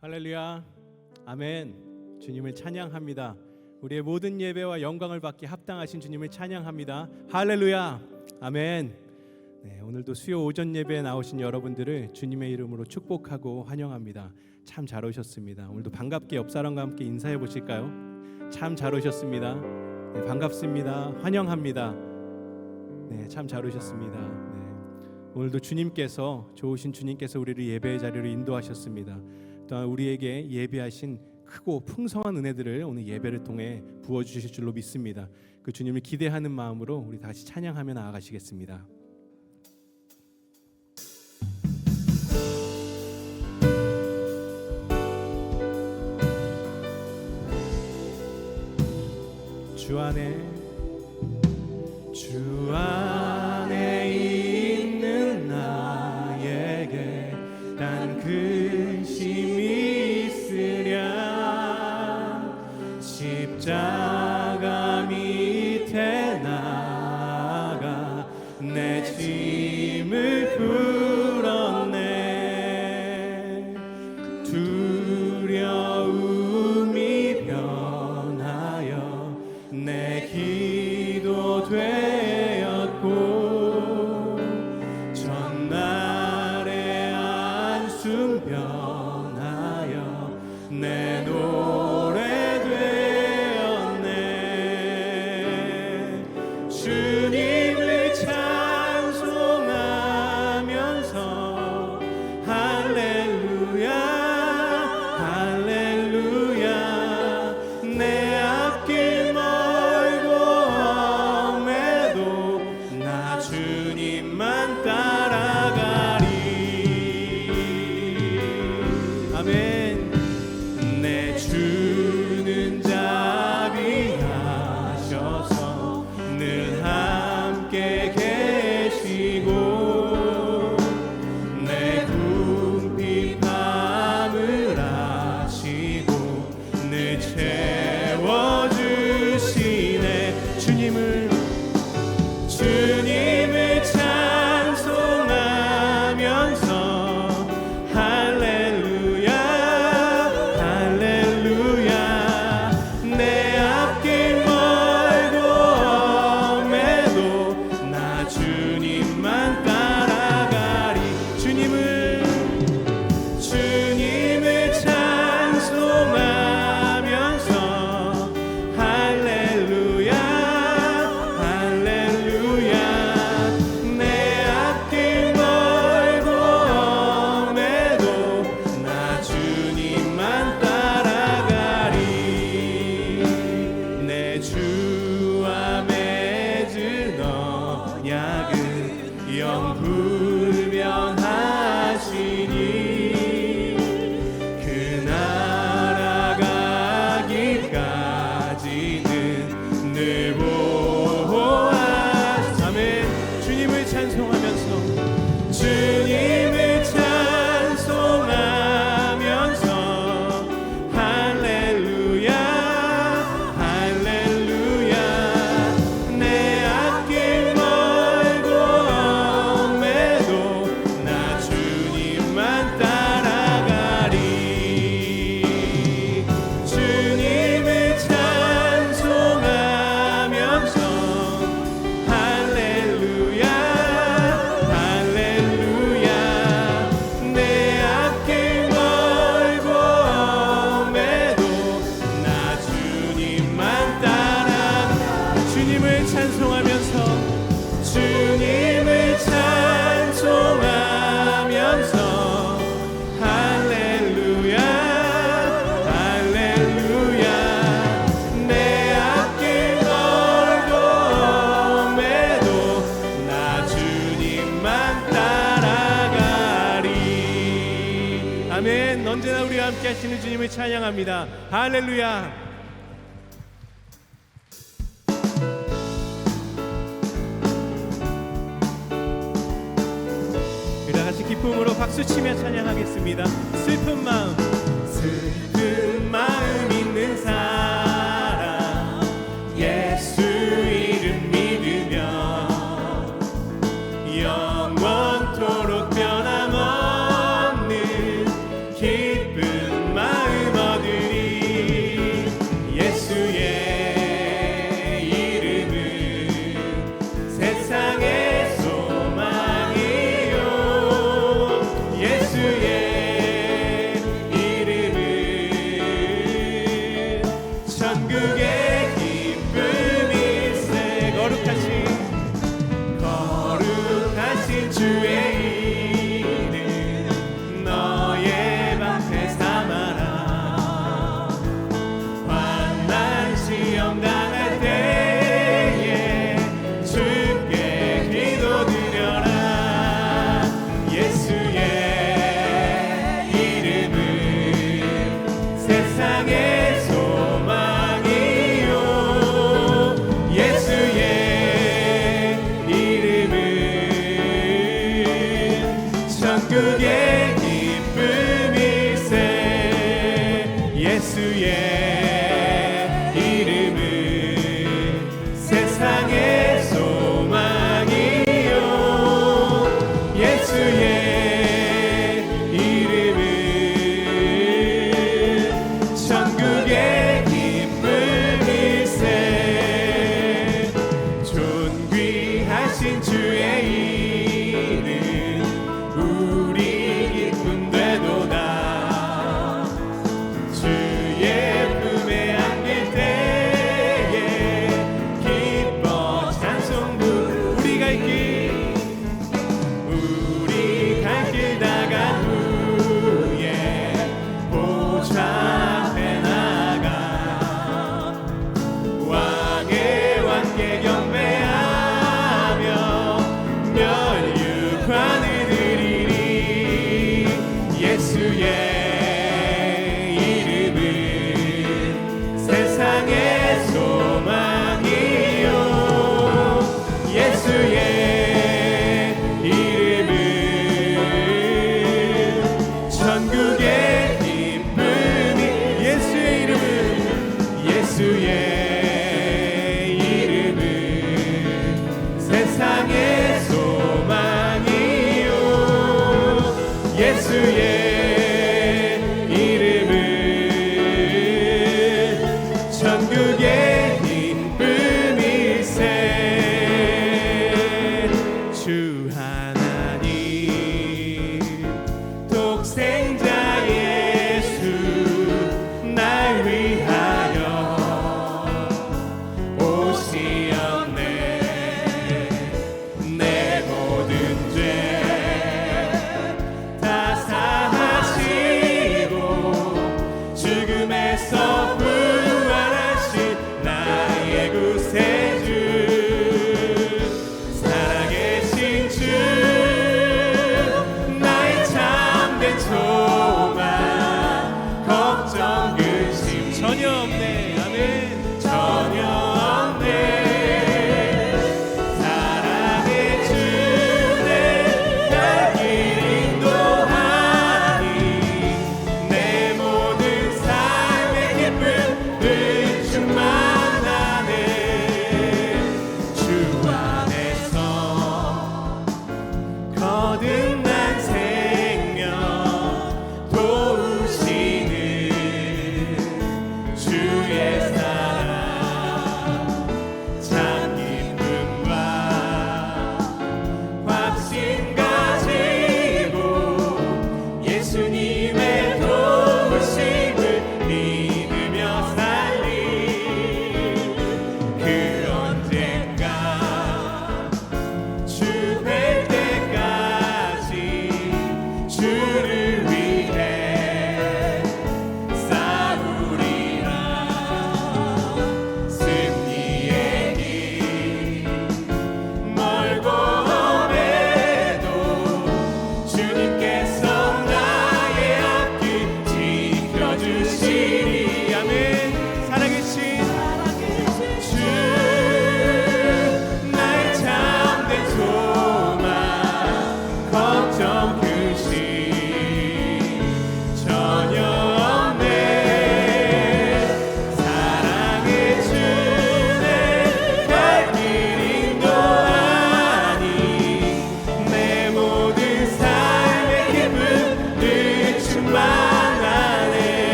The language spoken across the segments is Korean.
할렐루야, 아멘. 주님을 찬양합니다. 우리의 모든 예배와 영광을 받기 합당하신 주님을 찬양합니다. 할렐루야, 아멘. 네, 오늘도 수요 오전 예배에 나오신 여러분들을 주님의 이름으로 축복하고 환영합니다. 참 잘 오셨습니다. 오늘도 반갑게 옆 사람과 함께 인사해 보실까요? 참 잘 오셨습니다. 네, 반갑습니다. 환영합니다. 네, 참 잘 오셨습니다. 네, 오늘도 주님께서, 좋으신 주님께서 우리를 예배의 자리로 인도하셨습니다. 또한 우리에게 예배하신 크고 풍성한 은혜들을 오늘 예배를 통해 부어주실 줄로 믿습니다. 그 주님을 기대하는 마음으로 우리 다시 찬양하며 나아가시겠습니다. 주 안에 있는 나에게 단 근심이 있으랴. 십자가 밑에 나가 내 짐을 풀었네. 두려움이 변하여 내 기도 되었고, 전날의 안숨 변하여 내 노래 되었네. 주님을 찬송하면서 할렐루야 할렐루야. 내 앞길 멀고 험해도 나 주님만 따라가리. 아멘. 내 주는 자비하셔서 늘 함께 계시고, 내 궁핍함을 아시고 늘 채워주시네. 주님을 찬송하면서 할렐루야 할렐루야. 내 앞길 멀고 험해도 나 주님만 따라가리. 주님을 찬송하면서 할렐루야 할렐루야. 내 앞길 멀고 험해도 나 주님만 따라가리. 내 주와 맺은 언약은 영불변하시니, 그 나라 가기까지는 늘 보호하시. 아멘. 주님을 찬송하면서 할렐루야 할렐루야. 내 앞길 멀고 험해도 나 주님만 따라가리. 주님을 찬송하면서 할렐루야 할렐루야. 내 앞길 멀고 험해도 나 주님만 따라. 주님을 찬송하면서 할렐루야 할렐루야. 내 앞길 멀고 험해도 나 주님만 따라가리. 아멘. 언제나 우리와 함께 하시는 주님을 찬양합니다. 할렐루야. 우리 다 같이 기쁨으로 박수치며 찬양하겠습니다. 슬픈 마음 있는 사람, 예수 이름 믿으며 영원토록 변함없는 기쁨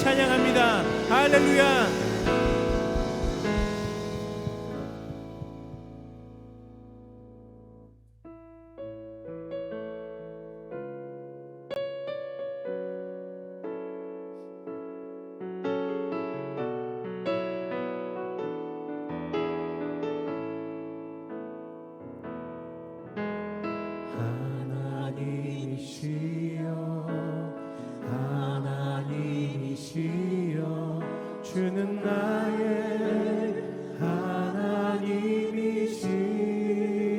찬양합니다. 할렐루야. 하나님이시여 주는 나의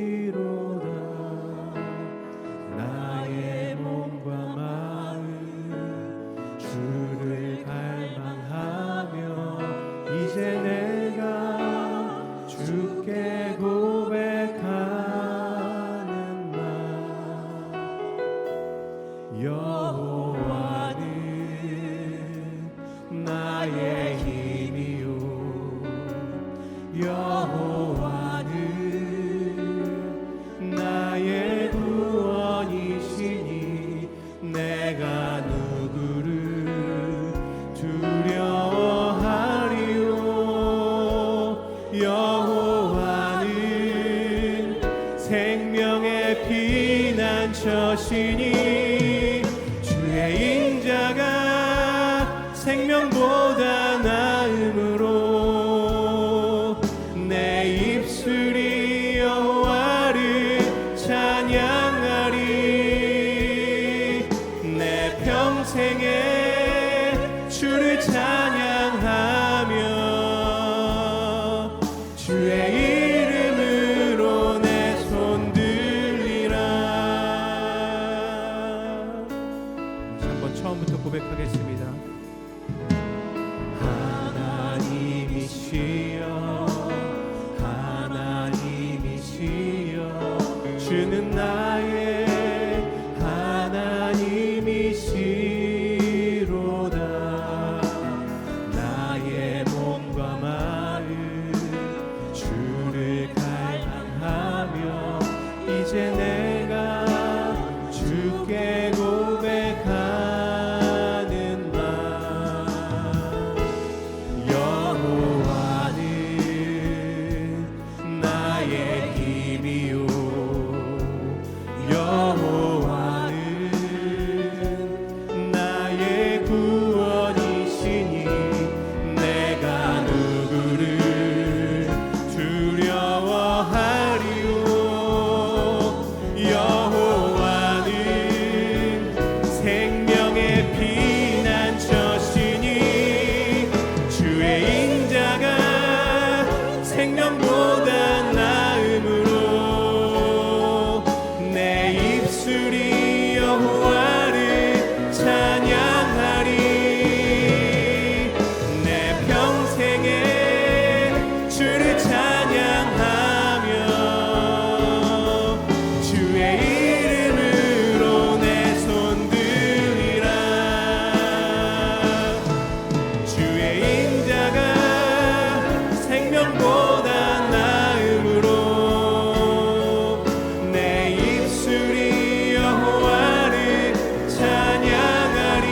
하나님이시로다. 나의 몸과 마음 주를 갈망하며 이제 내가 주께 고백하는 날 여호와는 나의 힘이요 여호와는 나의 구원이시니 내가 누구를 두려워하리요. 여호와는 생명의 피난처시니 주의 인자가 생명보다 나음으로 내 입술이 여호와를 찬양하리. 내 평생에 주를 찬양하며 주의 이름으로 내 손 들리라. 한번 처음부터 고백하겠습니다. 하나님이시여 주는 나의 하나님이시로다. 나의 몸과 마음 주를 갈망하며 이제 내가 주께 고백하는 말 여호와는 나의 힘이요 여호와는 나의 구원이시니 내가 누구를 두려워하리요. 여호와는 생명의 피난처시니 주의 인자가 생명보다 나음으로 내 입술이 여호와를 찬양하리. 내 평생에 주를 찬양하며 주의 이름으로 내 손 들리라. 주의 인자가 생명보다 나음으로 내 입술이 여호와를 찬양하리.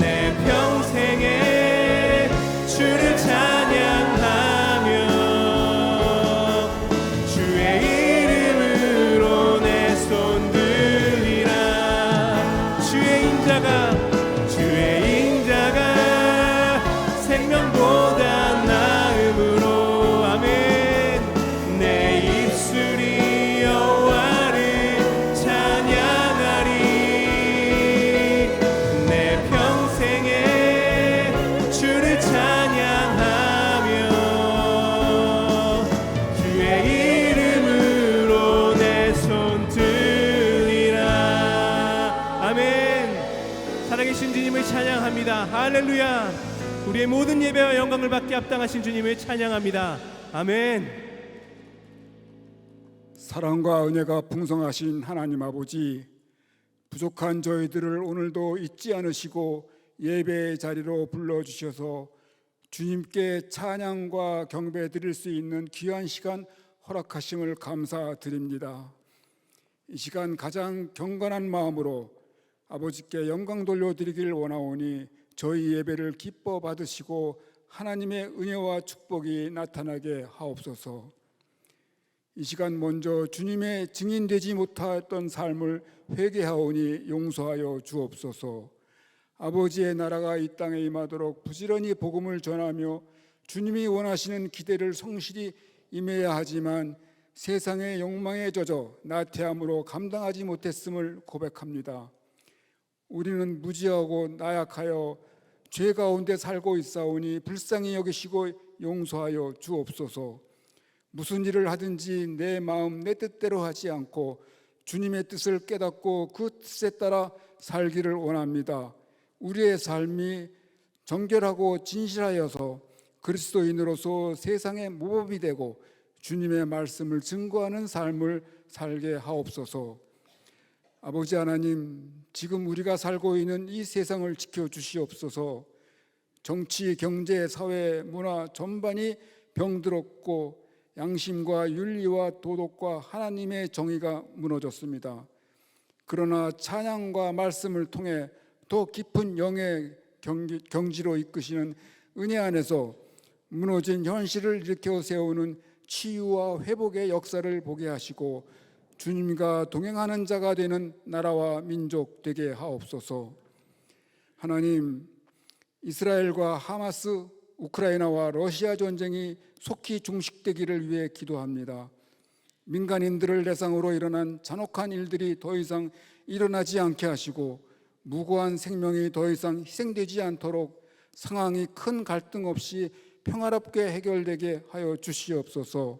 내 평생에 주를 찬양하며 주의 이름으로 내 손 들리라. 주의 인자가 생명보다 나음으로 아멘. 내 입술이 여호와를 찬양하리. 내 평생에 주를 찬양하며 주의 이름으로 내 손 들리라. 아멘. 살아계신 주님을 찬양합니다. 할렐루야. 우리의 모든 예배와 영광을 받게 합당하신 주님을 찬양합니다. 아멘. 사랑과 은혜가 풍성하신 하나님 아버지, 부족한 저희들을 오늘도 잊지 않으시고 예배의 자리로 불러주셔서 주님께 찬양과 경배 드릴 수 있는 귀한 시간 허락하심을 감사드립니다. 이 시간 가장 경건한 마음으로 아버지께 영광 돌려드리길 원하오니 저희 예배를 기뻐 받으시고 하나님의 은혜와 축복이 나타나게 하옵소서. 이 시간 먼저 주님의 증인되지 못했던 삶을 회개하오니 용서하여 주옵소서. 아버지의 나라가 이 땅에 임하도록 부지런히 복음을 전하며 주님이 원하시는 기대를 성실히 임해야 하지만 세상의 욕망에 젖어 나태함으로 감당하지 못했음을 고백합니다. 우리는 무지하고 나약하여 죄 가운데 살고 있사오니 불쌍히 여기시고 용서하여 주옵소서. 무슨 일을 하든지 내 마음 내 뜻대로 하지 않고 주님의 뜻을 깨닫고 그 뜻에 따라 살기를 원합니다. 우리의 삶이 정결하고 진실하여서 그리스도인으로서 세상의 모범이 되고 주님의 말씀을 증거하는 삶을 살게 하옵소서. 아버지 하나님, 지금 우리가 살고 있는 이 세상을 지켜주시옵소서. 정치, 경제, 사회, 문화 전반이 병들었고 양심과 윤리와 도덕과 하나님의 정의가 무너졌습니다. 그러나 찬양과 말씀을 통해 더 깊은 영의 경지로 이끄시는 은혜 안에서 무너진 현실을 일으켜 세우는 치유와 회복의 역사를 보게 하시고 주님과 동행하는 자가 되는 나라와 민족 되게 하옵소서. 하나님, 이스라엘과 하마스, 우크라이나와 러시아 전쟁이 속히 종식되기를 위해 기도합니다. 민간인들을 대상으로 일어난 잔혹한 일들이 더 이상 일어나지 않게 하시고 무고한 생명이 더 이상 희생되지 않도록 상황이 큰 갈등 없이 평화롭게 해결되게 하여 주시옵소서.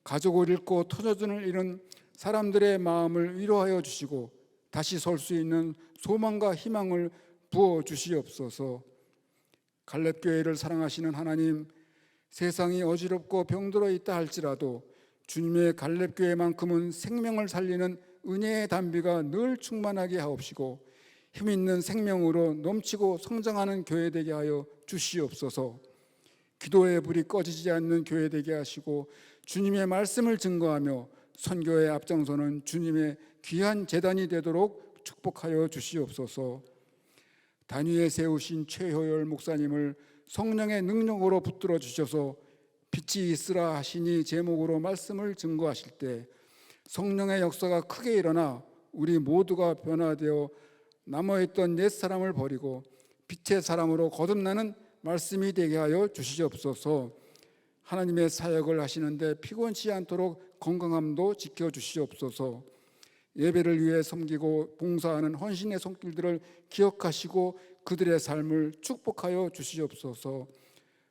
가족을 잃고 터전을 잃은 사람들의 마음을 위로하여 주시고 다시 설 수 있는 소망과 희망을 부어 주시옵소서. 갈렙교회를 사랑하시는 하나님, 세상이 어지럽고 병들어 있다 할지라도 주님의 갈렙교회만큼은 생명을 살리는 은혜의 담비가 늘 충만하게 하옵시고 힘 있는 생명으로 넘치고 성장하는 교회 되게 하여 주시옵소서. 기도의 불이 꺼지지 않는 교회 되게 하시고 주님의 말씀을 증거하며 선교의 앞장서는 주님의 귀한 제단이 되도록 축복하여 주시옵소서. 단위에 세우신 최효열 목사님을 성령의 능력으로 붙들어 주셔서 빛이 있으라 하시니 제목으로 말씀을 증거하실 때 성령의 역사가 크게 일어나 우리 모두가 변화되어 남아있던 옛 사람을 버리고 빛의 사람으로 거듭나는 말씀이 되게 하여 주시옵소서. 하나님의 사역을 하시는데 피곤치 않도록 건강함도 지켜주시옵소서. 예배를 위해 섬기고 봉사하는 헌신의 손길들을 기억하시고 그들의 삶을 축복하여 주시옵소서.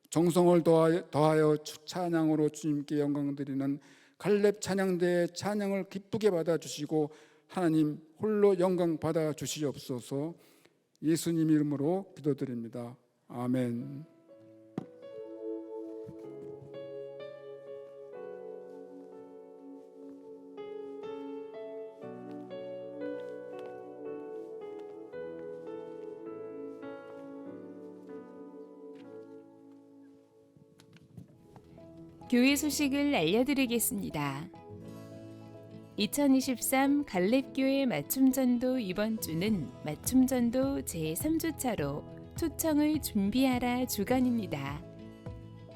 정성을 더하여 찬양으로 주님께 영광 드리는 갈렙 찬양대의 찬양을 기쁘게 받아주시고 하나님 홀로 영광 받아 주시옵소서. 예수님 이름으로 기도드립니다. 아멘. 교회 소식을 알려드리겠습니다. 2023 갈렙교회 맞춤전도 이번 주는 맞춤전도 제3주차로 초청을 준비하라 주간입니다.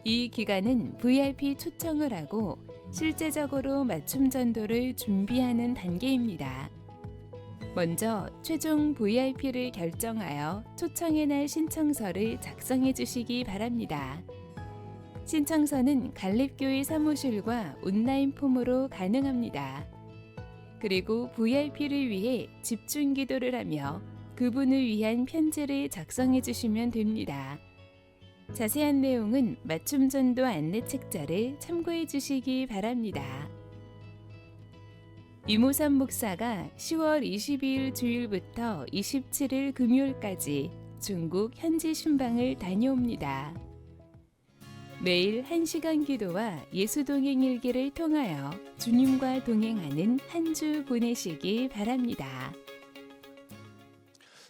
이 기간은 VIP 초청을 하고 실제적으로 맞춤전도를 준비하는 단계입니다. 먼저 최종 VIP를 결정하여 초청의 날 신청서를 작성해 주시기 바랍니다. 신청서는 갈렙교회 사무실과 온라인 폼으로 가능합니다. 그리고 VIP를 위해 집중 기도를 하며 그분을 위한 편지를 작성해 주시면 됩니다. 자세한 내용은 맞춤전도 안내 책자를 참고해 주시기 바랍니다. 이모삼 목사가 10월 22일 주일부터 27일 금요일까지 중국 현지 순방을 다녀옵니다. 매일 1시간 기도와 예수동행 일기를 통하여 주님과 동행하는 한 주 보내시기 바랍니다.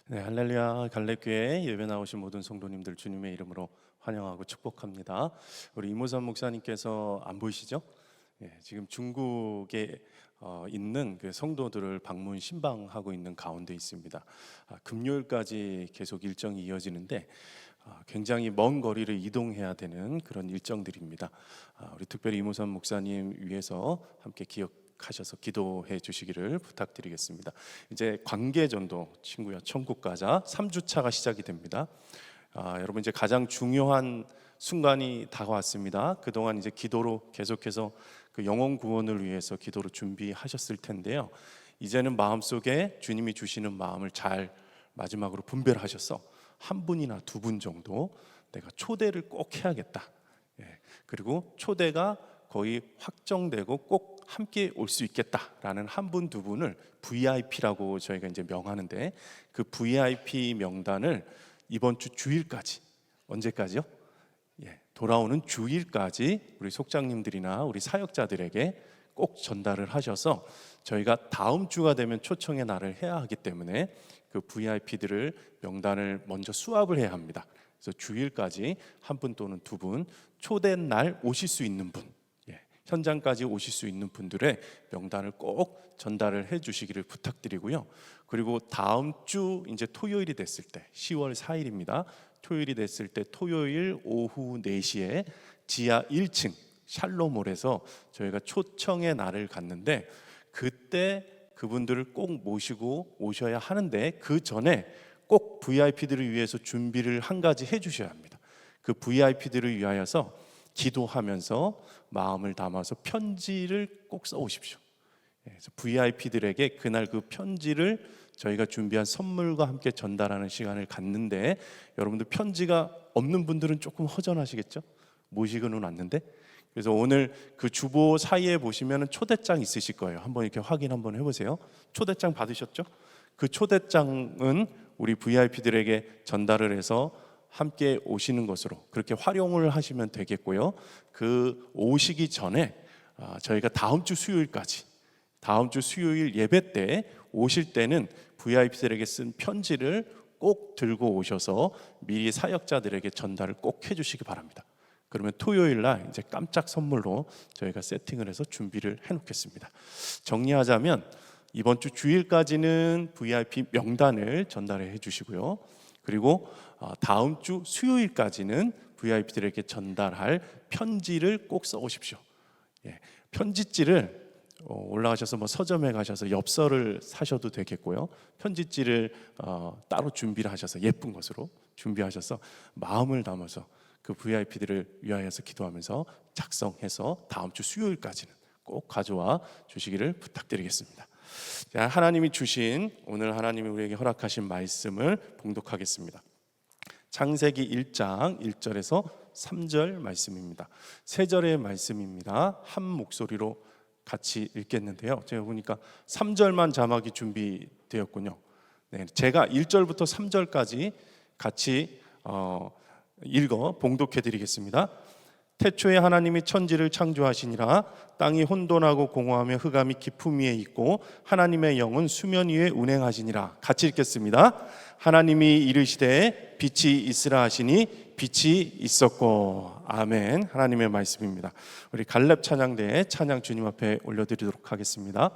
네, 할렐루야. 갈렙교회 예배 나오신 모든 성도님들 주님의 이름으로 환영하고 축복합니다. 우리 이모삼 목사님께서 안 보이시죠? 예, 지금 중국에 있는 그 성도들을 방문 신방하고 있는 가운데 있습니다. 금요일까지 계속 일정이 이어지는데 굉장히 먼 거리를 이동해야 되는 그런 일정들입니다. 우리 특별히 이모선 목사님 위해서 함께 기억하셔서 기도해 주시기를 부탁드리겠습니다. 이제 관계전도 친구야 천국 가자 3주차가 시작이 됩니다. 여러분 이제 가장 중요한 순간이 다가왔습니다. 그동안 이제 기도로 계속해서 그 영혼 구원을 위해서 기도로 준비하셨을 텐데요. 이제는 마음속에 주님이 주시는 마음을 잘 마지막으로 분별하셔서 한 분이나 두 분 정도 내가 초대를 꼭 해야겠다. 그리고 초대가 거의 확정되고 꼭 함께 올 수 있겠다라는 한 분, 두 분을 VIP라고 저희가 이제 명하는데 그 VIP 명단을 이번 주 주일까지 언제까지요? 돌아오는 주일까지 우리 속장님들이나 우리 사역자들에게 꼭 전달을 하셔서 저희가 다음 주가 되면 초청의 날을 해야 하기 때문에 그 VIP들을 명단을 먼저 수합을 해야 합니다. 그래서 주일까지 한 분 또는 두 분 초대 날 오실 수 있는 분, 현장까지 오실 수 있는 분들의 명단을 꼭 전달을 해주시기를 부탁드리고요. 그리고 다음 주 이제 토요일이 됐을 때 10월 4일입니다. 토요일이 됐을 때 토요일 오후 4시에 지하 1층 샬롬홀에서 저희가 초청의 날을 갖는데 그때 그분들을 꼭 모시고 오셔야 하는데 그 전에 꼭 VIP들을 위해서 준비를 한 가지 해주셔야 합니다. 그 VIP들을 위하여서 기도하면서 마음을 담아서 편지를 꼭 써오십시오. 그래서 VIP들에게 그날 그 편지를 저희가 준비한 선물과 함께 전달하는 시간을 갖는데 여러분들 편지가 없는 분들은 조금 허전하시겠죠? 모시고는 왔는데 그래서 오늘 그 주보 사이에 보시면 초대장 있으실 거예요. 한번 이렇게 확인 한번 해보세요. 초대장 받으셨죠? 그 초대장은 우리 VIP들에게 전달을 해서 함께 오시는 것으로 그렇게 활용을 하시면 되겠고요. 그 오시기 전에 저희가 다음 주 수요일까지 다음 주 수요일 예배 때 오실 때는 VIP들에게 쓴 편지를 꼭 들고 오셔서 미리 사역자들에게 전달을 꼭 해주시기 바랍니다. 그러면 토요일 날 이제 깜짝 선물로 저희가 세팅을 해서 준비를 해놓겠습니다. 정리하자면 이번 주 주일까지는 VIP 명단을 전달해 주시고요. 그리고 다음 주 수요일까지는 VIP들에게 전달할 편지를 꼭 써오십시오. 편지지를 올라가셔서 뭐 서점에 가셔서 엽서를 사셔도 되겠고요. 편지지를 따로 준비를 하셔서 예쁜 것으로 준비하셔서 마음을 담아서 그 VIP들을 위하여서 기도하면서 작성해서 다음 주 수요일까지는 꼭 가져와 주시기를 부탁드리겠습니다. 자, 하나님이 주신 오늘 하나님이 우리에게 허락하신 말씀을 봉독하겠습니다. 창세기 1장 1절에서 3절 말씀입니다. 세 절의 말씀입니다. 한 목소리로 같이 읽겠는데요. 제가 보니까 3절만 자막이 준비되었군요. 제가 1절부터 3절까지 같이 읽어 봉독해 드리겠습니다. 태초에 하나님이 천지를 창조하시니라. 땅이 혼돈하고 공허하며 흑암이 깊음 위에 있고 하나님의 영은 수면 위에 운행하시니라. 같이 읽겠습니다. 하나님이 이르시되 빛이 있으라 하시니 빛이 있었고. 아멘. 하나님의 말씀입니다. 우리 갈렙 찬양대에 찬양 주님 앞에 올려드리도록 하겠습니다.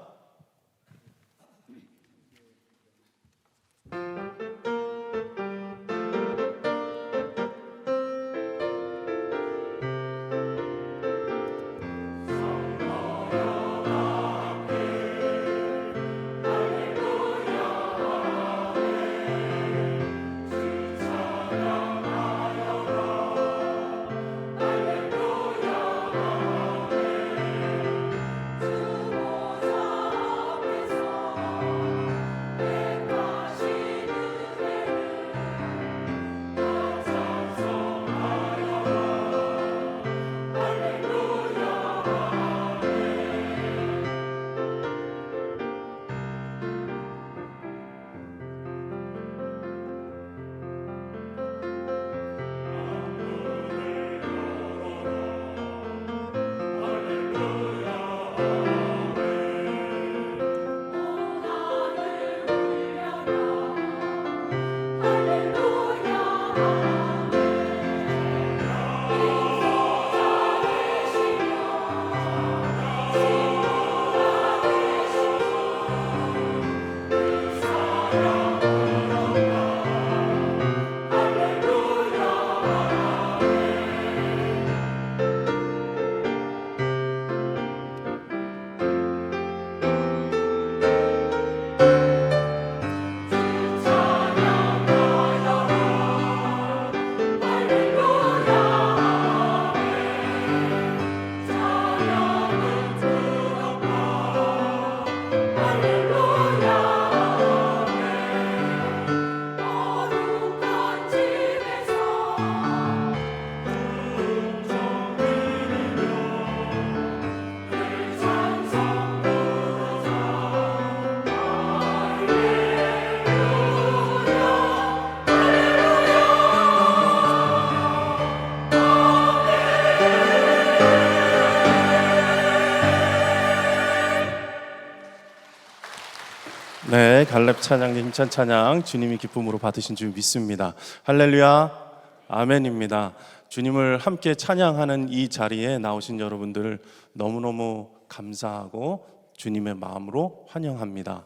말렙 찬양의 힘찬 찬양 주님이 기쁨으로 받으신 줄 믿습니다. 할렐루야, 아멘입니다. 주님을 함께 찬양하는 이 자리에 나오신 여러분들을 너무너무 감사하고 주님의 마음으로 환영합니다.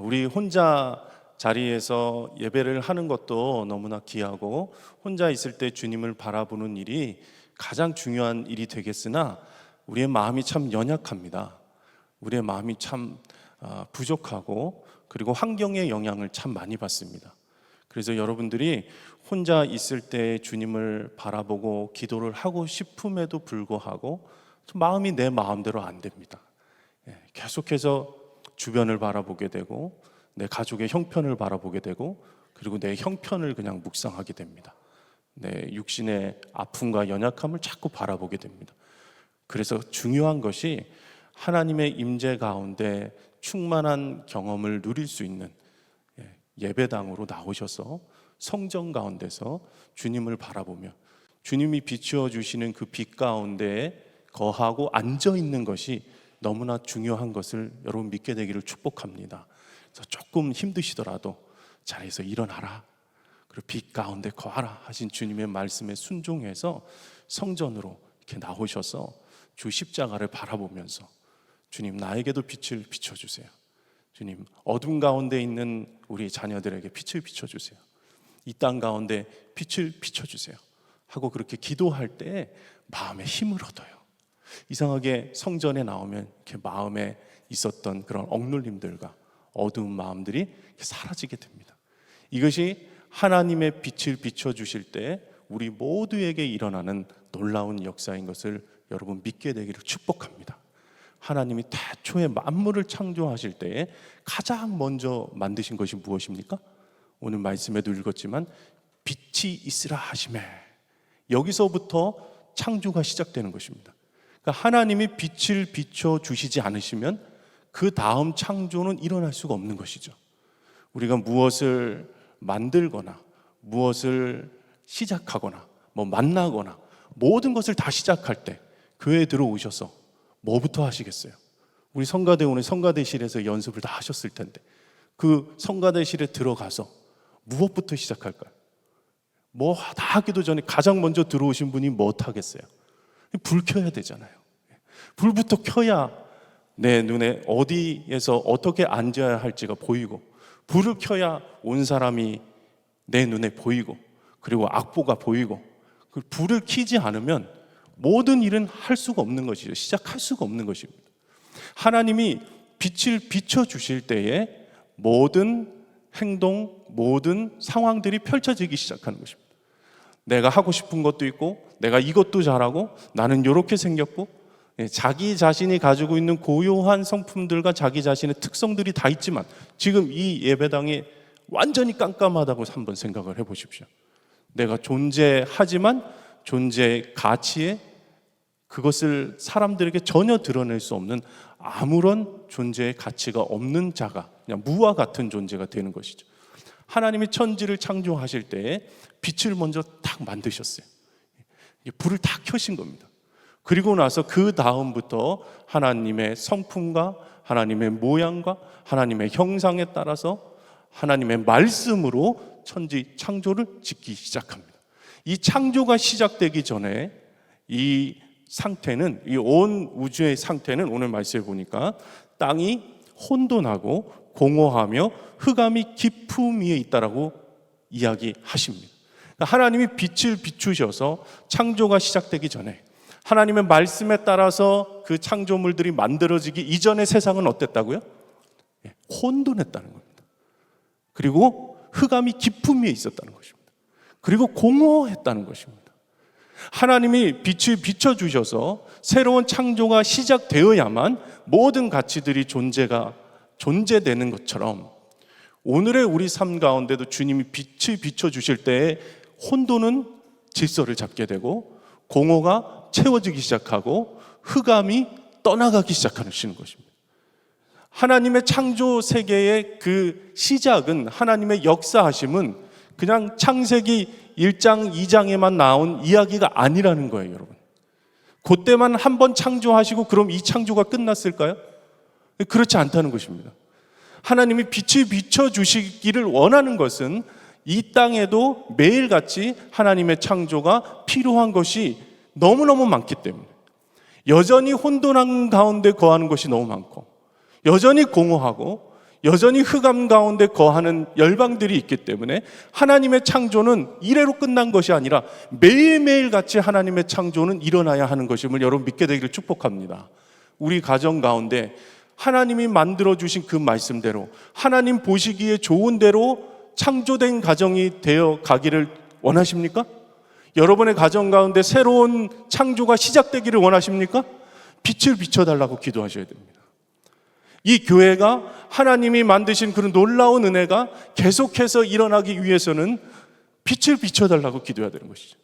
우리 혼자 자리에서 예배를 하는 것도 너무나 귀하고 혼자 있을 때 주님을 바라보는 일이 가장 중요한 일이 되겠으나 우리의 마음이 참 연약합니다. 우리의 마음이 참 부족하고 그리고 환경의 영향을 참 많이 받습니다. 그래서 여러분들이 혼자 있을 때 주님을 바라보고 기도를 하고 싶음에도 불구하고 마음이 내 마음대로 안 됩니다. 계속해서 주변을 바라보게 되고 내 가족의 형편을 바라보게 되고 그리고 내 형편을 그냥 묵상하게 됩니다. 내 육신의 아픔과 연약함을 자꾸 바라보게 됩니다. 그래서 중요한 것이 하나님의 임재 가운데 충만한 경험을 누릴 수 있는 예배당으로 나오셔서 성전 가운데서 주님을 바라보며 주님이 비추어 주시는 그 빛 가운데 거하고 앉아 있는 것이 너무나 중요한 것을 여러분 믿게 되기를 축복합니다. 그래서 조금 힘드시더라도 자리에서 일어나라, 그리고 빛 가운데 거하라 하신 주님의 말씀에 순종해서 성전으로 이렇게 나오셔서 주 십자가를 바라보면서 주님, 나에게도 빛을 비춰주세요. 주님, 어둠 가운데 있는 우리 자녀들에게 빛을 비춰주세요. 이 땅 가운데 빛을 비춰주세요 하고 그렇게 기도할 때 마음에 힘을 얻어요. 이상하게 성전에 나오면 이렇게 마음에 있었던 그런 억눌림들과 어두운 마음들이 사라지게 됩니다. 이것이 하나님의 빛을 비춰주실 때 우리 모두에게 일어나는 놀라운 역사인 것을 여러분 믿게 되기를 축복합니다. 하나님이 태초에 만물을 창조하실 때에 가장 먼저 만드신 것이 무엇입니까? 오늘 말씀에도 읽었지만 빛이 있으라 하시매, 여기서부터 창조가 시작되는 것입니다. 그러니까 하나님이 빛을 비춰주시지 않으시면 그 다음 창조는 일어날 수가 없는 것이죠. 우리가 무엇을 만들거나 무엇을 시작하거나 만나거나 모든 것을 다 시작할 때 교회에 들어오셔서 뭐부터 하시겠어요? 우리 성가대 오늘 성가대실에서 연습을 다 하셨을 텐데 그 성가대실에 들어가서 무엇부터 시작할까요? 뭐 다 하기도 전에 가장 먼저 들어오신 분이 뭐 하겠어요? 불 켜야 되잖아요. 불부터 켜야 내 눈에 어디에서 어떻게 앉아야 할지가 보이고, 불을 켜야 온 사람이 내 눈에 보이고, 그리고 악보가 보이고, 그 불을 켜지 않으면 모든 일은 할 수가 없는 것이죠. 시작할 수가 없는 것입니다. 하나님이 빛을 비춰주실 때에 모든 행동, 모든 상황들이 펼쳐지기 시작하는 것입니다. 내가 하고 싶은 것도 있고, 내가 이것도 잘하고, 나는 이렇게 생겼고, 자기 자신이 가지고 있는 고유한 성품들과 자기 자신의 특성들이 다 있지만 지금 이 예배당이 완전히 깜깜하다고 한번 생각을 해보십시오. 내가 존재하지만 존재의 가치에 그것을 사람들에게 전혀 드러낼 수 없는 아무런 존재의 가치가 없는 자가 그냥 무와 같은 존재가 되는 것이죠. 하나님이 천지를 창조하실 때에 빛을 먼저 딱 만드셨어요. 불을 다 켜신 겁니다. 그리고 나서 그 다음부터 하나님의 성품과 하나님의 모양과 하나님의 형상에 따라서 하나님의 말씀으로 천지 창조를 짓기 시작합니다. 이 창조가 시작되기 전에 이 상태는, 이 온 우주의 상태는 오늘 말씀에 보니까 땅이 혼돈하고 공허하며 흑암이 깊음 위에 있다라고 이야기하십니다. 하나님이 빛을 비추셔서 창조가 시작되기 전에 하나님의 말씀에 따라서 그 창조물들이 만들어지기 이전의 세상은 어땠다고요? 혼돈했다는 겁니다. 그리고 흑암이 깊음 위에 있었다는 것입니다. 그리고 공허했다는 것입니다. 하나님이 빛을 비춰주셔서 새로운 창조가 시작되어야만 모든 가치들이 존재되는 것처럼 오늘의 우리 삶 가운데도 주님이 빛을 비춰주실 때에 혼돈은 질서를 잡게 되고 공허가 채워지기 시작하고 흑암이 떠나가기 시작하시는 것입니다. 하나님의 창조 세계의 그 시작은, 하나님의 역사하심은 그냥 창세기 1장, 2장에만 나온 이야기가 아니라는 거예요, 여러분. 그때만 한 번 창조하시고 그럼 이 창조가 끝났을까요? 그렇지 않다는 것입니다. 하나님이 빛을 비춰주시기를 원하는 것은 이 땅에도 매일같이 하나님의 창조가 필요한 것이 너무너무 많기 때문에, 여전히 혼돈한 가운데 거하는 것이 너무 많고, 여전히 공허하고 여전히 흑암 가운데 거하는 열방들이 있기 때문에 하나님의 창조는 이래로 끝난 것이 아니라 매일매일 같이 하나님의 창조는 일어나야 하는 것임을 여러분 믿게 되기를 축복합니다. 우리 가정 가운데 하나님이 만들어주신 그 말씀대로, 하나님 보시기에 좋은 대로 창조된 가정이 되어 가기를 원하십니까? 여러분의 가정 가운데 새로운 창조가 시작되기를 원하십니까? 빛을 비춰달라고 기도하셔야 됩니다. 이 교회가 하나님이 만드신 그런 놀라운 은혜가 계속해서 일어나기 위해서는 빛을 비춰달라고 기도해야 되는 것이죠.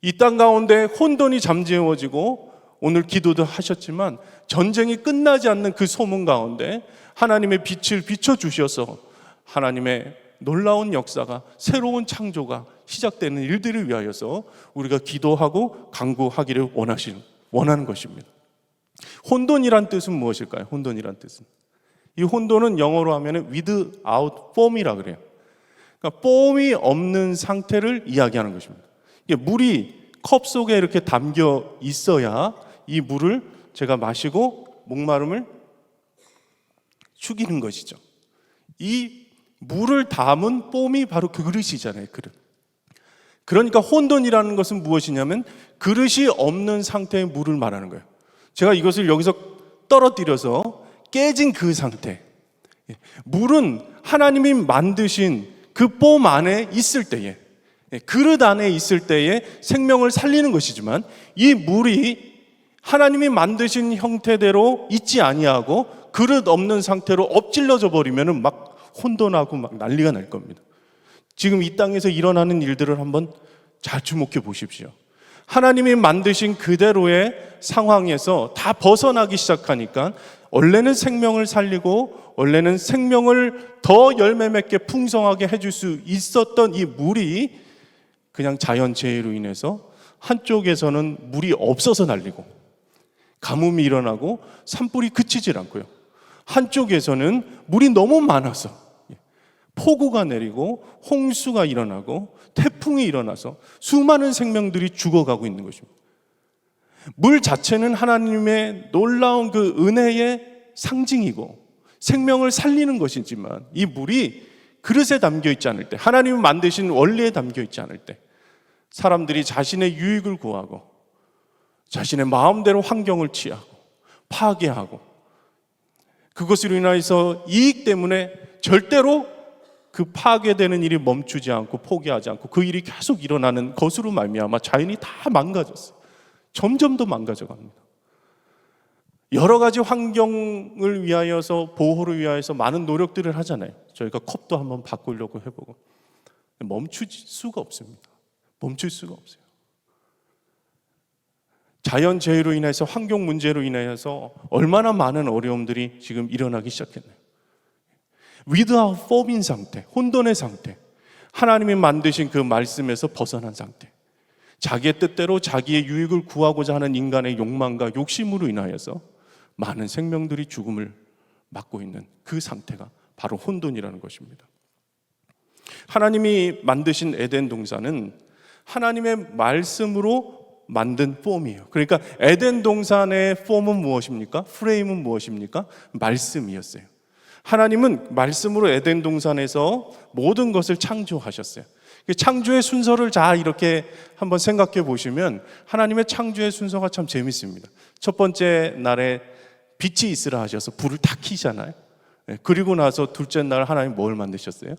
이 땅 가운데 혼돈이 잠재워지고, 오늘 기도도 하셨지만 전쟁이 끝나지 않는 그 소문 가운데 하나님의 빛을 비춰주셔서 하나님의 놀라운 역사가, 새로운 창조가 시작되는 일들을 위하여서 우리가 기도하고 간구하기를 원하는 것입니다. 혼돈이란 뜻은 무엇일까요? 혼돈이란 뜻은, 이 혼돈은 영어로 하면 without form이라 그래요. 그러니까 폼이 없는 상태를 이야기하는 것입니다. 이게 물이 컵 속에 이렇게 담겨 있어야 이 물을 제가 마시고 목마름을 죽이는 것이죠. 이 물을 담은 폼이 바로 그 그릇이잖아요. 그릇. 그러니까 혼돈이라는 것은 무엇이냐면 그릇이 없는 상태의 물을 말하는 거예요. 제가 이것을 여기서 떨어뜨려서 깨진 그 상태. 물은 하나님이 만드신 그 폼 안에 있을 때에, 그릇 안에 있을 때에 생명을 살리는 것이지만, 이 물이 하나님이 만드신 형태대로 있지 아니하고 그릇 없는 상태로 엎질러져 버리면은 막 혼돈하고 막 난리가 날 겁니다. 지금 이 땅에서 일어나는 일들을 한번 잘 주목해 보십시오. 하나님이 만드신 그대로의 상황에서 다 벗어나기 시작하니까, 원래는 생명을 살리고 원래는 생명을 더 열매 맺게 풍성하게 해줄 수 있었던 이 물이 그냥 자연재해로 인해서 한쪽에서는 물이 없어서 난리고 가뭄이 일어나고 산불이 그치질 않고요, 한쪽에서는 물이 너무 많아서 폭우가 내리고 홍수가 일어나고 태풍이 일어나서 수많은 생명들이 죽어가고 있는 것입니다. 물 자체는 하나님의 놀라운 그 은혜의 상징이고 생명을 살리는 것이지만, 이 물이 그릇에 담겨 있지 않을 때, 하나님이 만드신 원리에 담겨 있지 않을 때, 사람들이 자신의 유익을 구하고 자신의 마음대로 환경을 취하고 파괴하고, 그것으로 인해서 이익 때문에 절대로 그 파괴되는 일이 멈추지 않고 포기하지 않고 그 일이 계속 일어나는 것으로 말미암아 자연이 다 망가졌어요. 점점 더 망가져 갑니다. 여러 가지 환경을 위하여서, 보호를 위하여서 많은 노력들을 하잖아요. 저희가 컵도 한번 바꾸려고 해보고 멈출 수가 없습니다. 멈출 수가 없어요. 자연재해로 인해서, 환경 문제로 인해서 얼마나 많은 어려움들이 지금 일어나기 시작했나요? without form인 상태, 혼돈의 상태, 하나님이 만드신 그 말씀에서 벗어난 상태, 자기의 뜻대로 자기의 유익을 구하고자 하는 인간의 욕망과 욕심으로 인하여서 많은 생명들이 죽음을 맞고 있는 그 상태가 바로 혼돈이라는 것입니다. 하나님이 만드신 에덴 동산은 하나님의 말씀으로 만든 폼이에요. 그러니까 에덴 동산의 폼은 무엇입니까? 프레임은 무엇입니까? 말씀이었어요. 하나님은 말씀으로 에덴 동산에서 모든 것을 창조하셨어요. 창조의 순서를 잘 이렇게 한번 생각해 보시면 하나님의 창조의 순서가 참 재밌습니다. 첫 번째 날에 빛이 있으라 하셔서 불을 탁 켜잖아요. 그리고 나서 둘째 날 하나님 뭘 만드셨어요?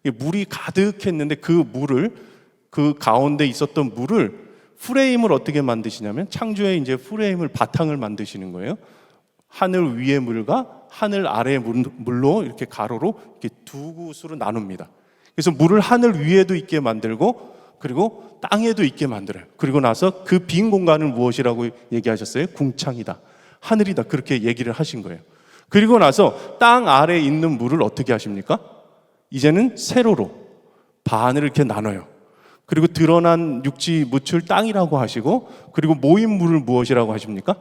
물이 가득했는데 그 물을, 그 가운데 있었던 물을 프레임을 어떻게 만드시냐면, 창조의 이제 프레임을, 바탕을 만드시는 거예요. 하늘 위의 물과 하늘 아래의 물로 이렇게 가로로 이렇게 두 곳으로 나눕니다. 그래서 물을 하늘 위에도 있게 만들고 그리고 땅에도 있게 만들어요. 그리고 나서 그 빈 공간을 무엇이라고 얘기하셨어요? 궁창이다, 하늘이다, 그렇게 얘기를 하신 거예요. 그리고 나서 땅 아래에 있는 물을 어떻게 하십니까? 이제는 세로로 반을 이렇게 나눠요. 그리고 드러난 육지 묻을 땅이라고 하시고, 그리고 모인 물을 무엇이라고 하십니까?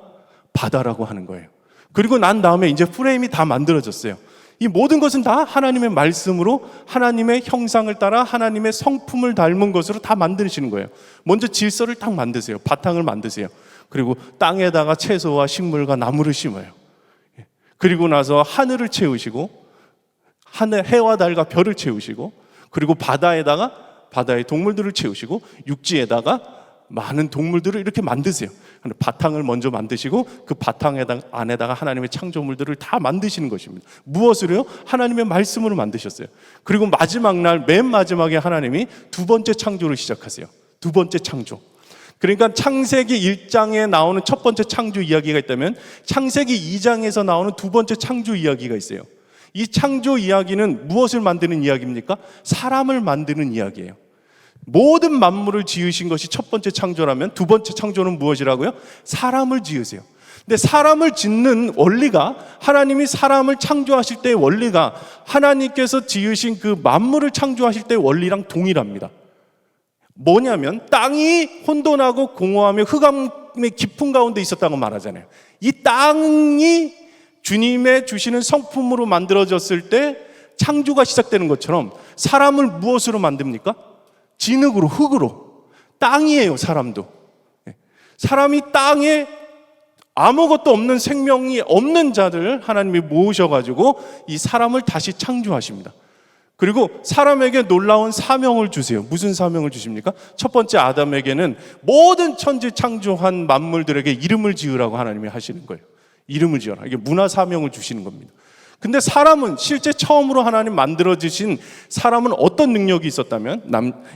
바다라고 하는 거예요. 그리고 난 다음에 이제 프레임이 다 만들어졌어요. 이 모든 것은 다 하나님의 말씀으로 하나님의 형상을 따라 하나님의 성품을 닮은 것으로 다 만드시는 거예요. 먼저 질서를 딱 만드세요. 바탕을 만드세요. 그리고 땅에다가 채소와 식물과 나무를 심어요. 그리고 나서 하늘을 채우시고 해와 달과 별을 채우시고, 그리고 바다에다가 바다의 동물들을 채우시고, 육지에다가 많은 동물들을 이렇게 만드세요. 바탕을 먼저 만드시고 그 바탕 안에다가 하나님의 창조물들을 다 만드시는 것입니다. 무엇으로요? 하나님의 말씀으로 만드셨어요. 그리고 마지막 날, 맨 마지막에 하나님이 두 번째 창조를 시작하세요. 두 번째 창조. 그러니까 창세기 1장에 나오는 첫 번째 창조 이야기가 있다면 창세기 2장에서 나오는 두 번째 창조 이야기가 있어요. 이 창조 이야기는 무엇을 만드는 이야기입니까? 사람을 만드는 이야기예요. 모든 만물을 지으신 것이 첫 번째 창조라면 두 번째 창조는 무엇이라고요? 사람을 지으세요. 근데 사람을 짓는 원리가, 하나님이 사람을 창조하실 때의 원리가 하나님께서 지으신 그 만물을 창조하실 때의 원리랑 동일합니다. 뭐냐면 땅이 혼돈하고 공허하며 흑암의 깊은 가운데 있었다고 말하잖아요. 이 땅이 주님의 주시는 성품으로 만들어졌을 때 창조가 시작되는 것처럼 사람을 무엇으로 만듭니까? 진흙으로, 흙으로. 땅이에요, 사람도. 사람이 땅에 아무것도 없는 생명이 없는 자들 하나님이 모으셔가지고 이 사람을 다시 창조하십니다. 그리고 사람에게 놀라운 사명을 주세요. 무슨 사명을 주십니까? 첫 번째 아담에게는 모든 천지 창조한 만물들에게 이름을 지으라고 하나님이 하시는 거예요. 이름을 지어라. 이게 문화 사명을 주시는 겁니다. 근데 사람은 실제 처음으로 하나님 만들어지신 사람은 어떤 능력이 있었다면,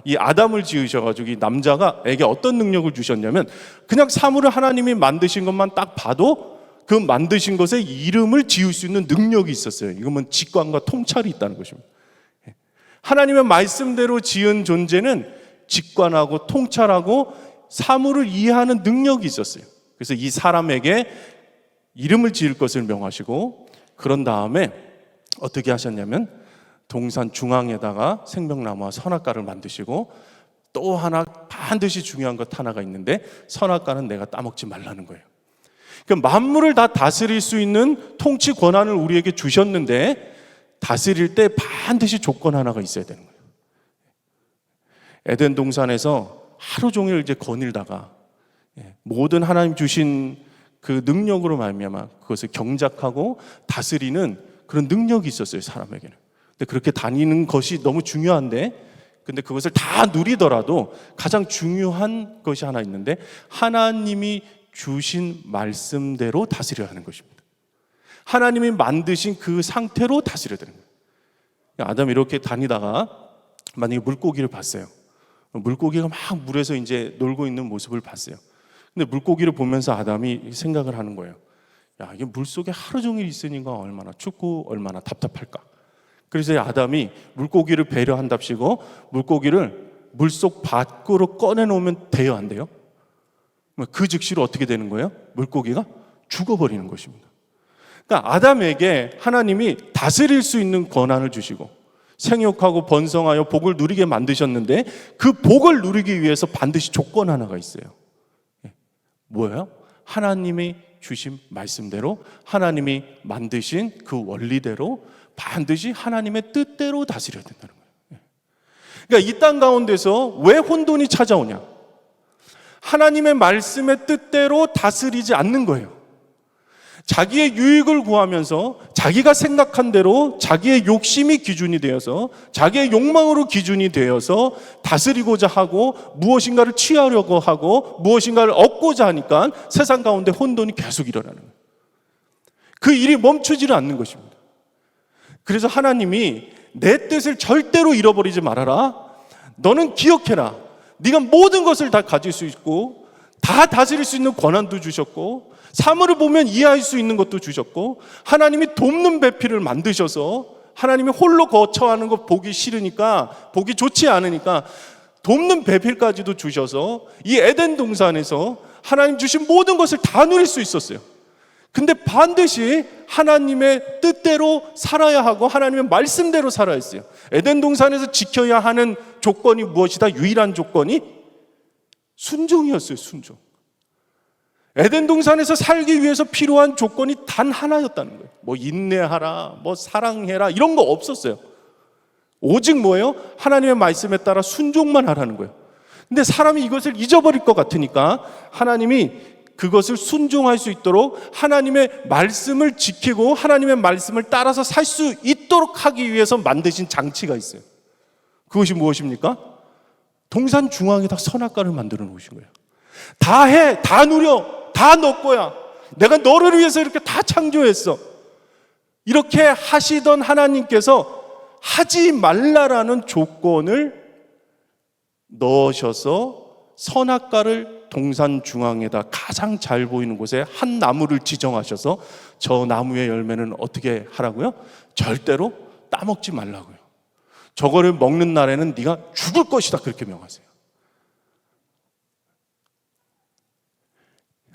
이 아담을 지으셔가지고 이 남자가에게 어떤 능력을 주셨냐면, 그냥 사물을 하나님이 만드신 것만 딱 봐도 그 만드신 것에 이름을 지을 수 있는 능력이 있었어요. 이거는 직관과 통찰이 있다는 것입니다. 하나님의 말씀대로 지은 존재는 직관하고 통찰하고 사물을 이해하는 능력이 있었어요. 그래서 이 사람에게 이름을 지을 것을 명하시고, 그런 다음에 어떻게 하셨냐면 동산 중앙에다가 생명나무와 선악과를 만드시고, 또 하나 반드시 중요한 것 하나가 있는데 선악과는 내가 따먹지 말라는 거예요. 그러니까 만물을 다 다스릴 수 있는 통치 권한을 우리에게 주셨는데 다스릴 때 반드시 조건 하나가 있어야 되는 거예요. 에덴 동산에서 하루 종일 이제 거닐다가 모든 하나님 주신 그 능력으로 말미암아 그것을 경작하고 다스리는 그런 능력이 있었어요, 사람에게는. 근데 그렇게 다니는 것이 너무 중요한데, 근데 그것을 다 누리더라도 가장 중요한 것이 하나 있는데 하나님이 주신 말씀대로 다스려야 하는 것입니다. 하나님이 만드신 그 상태로 다스려야 되는 거예요. 아담이 이렇게 다니다가 만약에 물고기를 봤어요. 물고기가 막 물에서 이제 놀고 있는 모습을 봤어요. 근데 물고기를 보면서 아담이 생각을 하는 거예요. 야, 이게 물속에 하루 종일 있으니까 얼마나 춥고 얼마나 답답할까. 그래서 아담이 물고기를 배려한답시고 물고기를 물속 밖으로 꺼내놓으면 돼요, 안 돼요? 그 즉시로 어떻게 되는 거예요? 물고기가 죽어버리는 것입니다. 그러니까 아담에게 하나님이 다스릴 수 있는 권한을 주시고 생육하고 번성하여 복을 누리게 만드셨는데 그 복을 누리기 위해서 반드시 조건 하나가 있어요. 뭐예요? 하나님이 주신 말씀대로, 하나님이 만드신 그 원리대로 반드시 하나님의 뜻대로 다스려야 된다는 거예요. 그러니까 이 땅 가운데서 왜 혼돈이 찾아오냐? 하나님의 말씀의 뜻대로 다스리지 않는 거예요. 자기의 유익을 구하면서 자기가 생각한 대로 자기의 욕심이 기준이 되어서 자기의 욕망으로 기준이 되어서 다스리고자 하고 무엇인가를 취하려고 하고 무엇인가를 얻고자 하니까 세상 가운데 혼돈이 계속 일어나는 거예요. 그 일이 멈추지를 않는 것입니다. 그래서 하나님이 내 뜻을 절대로 잃어버리지 말아라. 너는 기억해라. 네가 모든 것을 다 가질 수 있고 다 다스릴 수 있는 권한도 주셨고 사물을 보면 이해할 수 있는 것도 주셨고 하나님이 돕는 배필을 만드셔서 하나님이 홀로 거처하는 거 보기 싫으니까 보기 좋지 않으니까 돕는 배필까지도 주셔서 이 에덴 동산에서 하나님 주신 모든 것을 다 누릴 수 있었어요. 근데 반드시 하나님의 뜻대로 살아야 하고 하나님의 말씀대로 살아야 했어요. 에덴 동산에서 지켜야 하는 조건이 무엇이다? 유일한 조건이 순종이었어요. 순종. 에덴 동산에서 살기 위해서 필요한 조건이 단 하나였다는 거예요. 뭐 인내하라, 뭐 사랑해라 이런 거 없었어요. 오직 뭐예요? 하나님의 말씀에 따라 순종만 하라는 거예요. 근데 사람이 이것을 잊어버릴 것 같으니까 하나님이 그것을 순종할 수 있도록 하나님의 말씀을 지키고 하나님의 말씀을 따라서 살 수 있도록 하기 위해서 만드신 장치가 있어요. 그것이 무엇입니까? 동산 중앙에다 선악과를 만들어 놓으신 거예요. 다 해, 다 누려, 다 너 거야. 내가 너를 위해서 이렇게 다 창조했어. 이렇게 하시던 하나님께서 하지 말라라는 조건을 넣으셔서 선악과를 동산 중앙에다 가장 잘 보이는 곳에 한 나무를 지정하셔서 저 나무의 열매는 어떻게 하라고요? 절대로 따먹지 말라고요. 저거를 먹는 날에는 네가 죽을 것이다 그렇게 명하세요.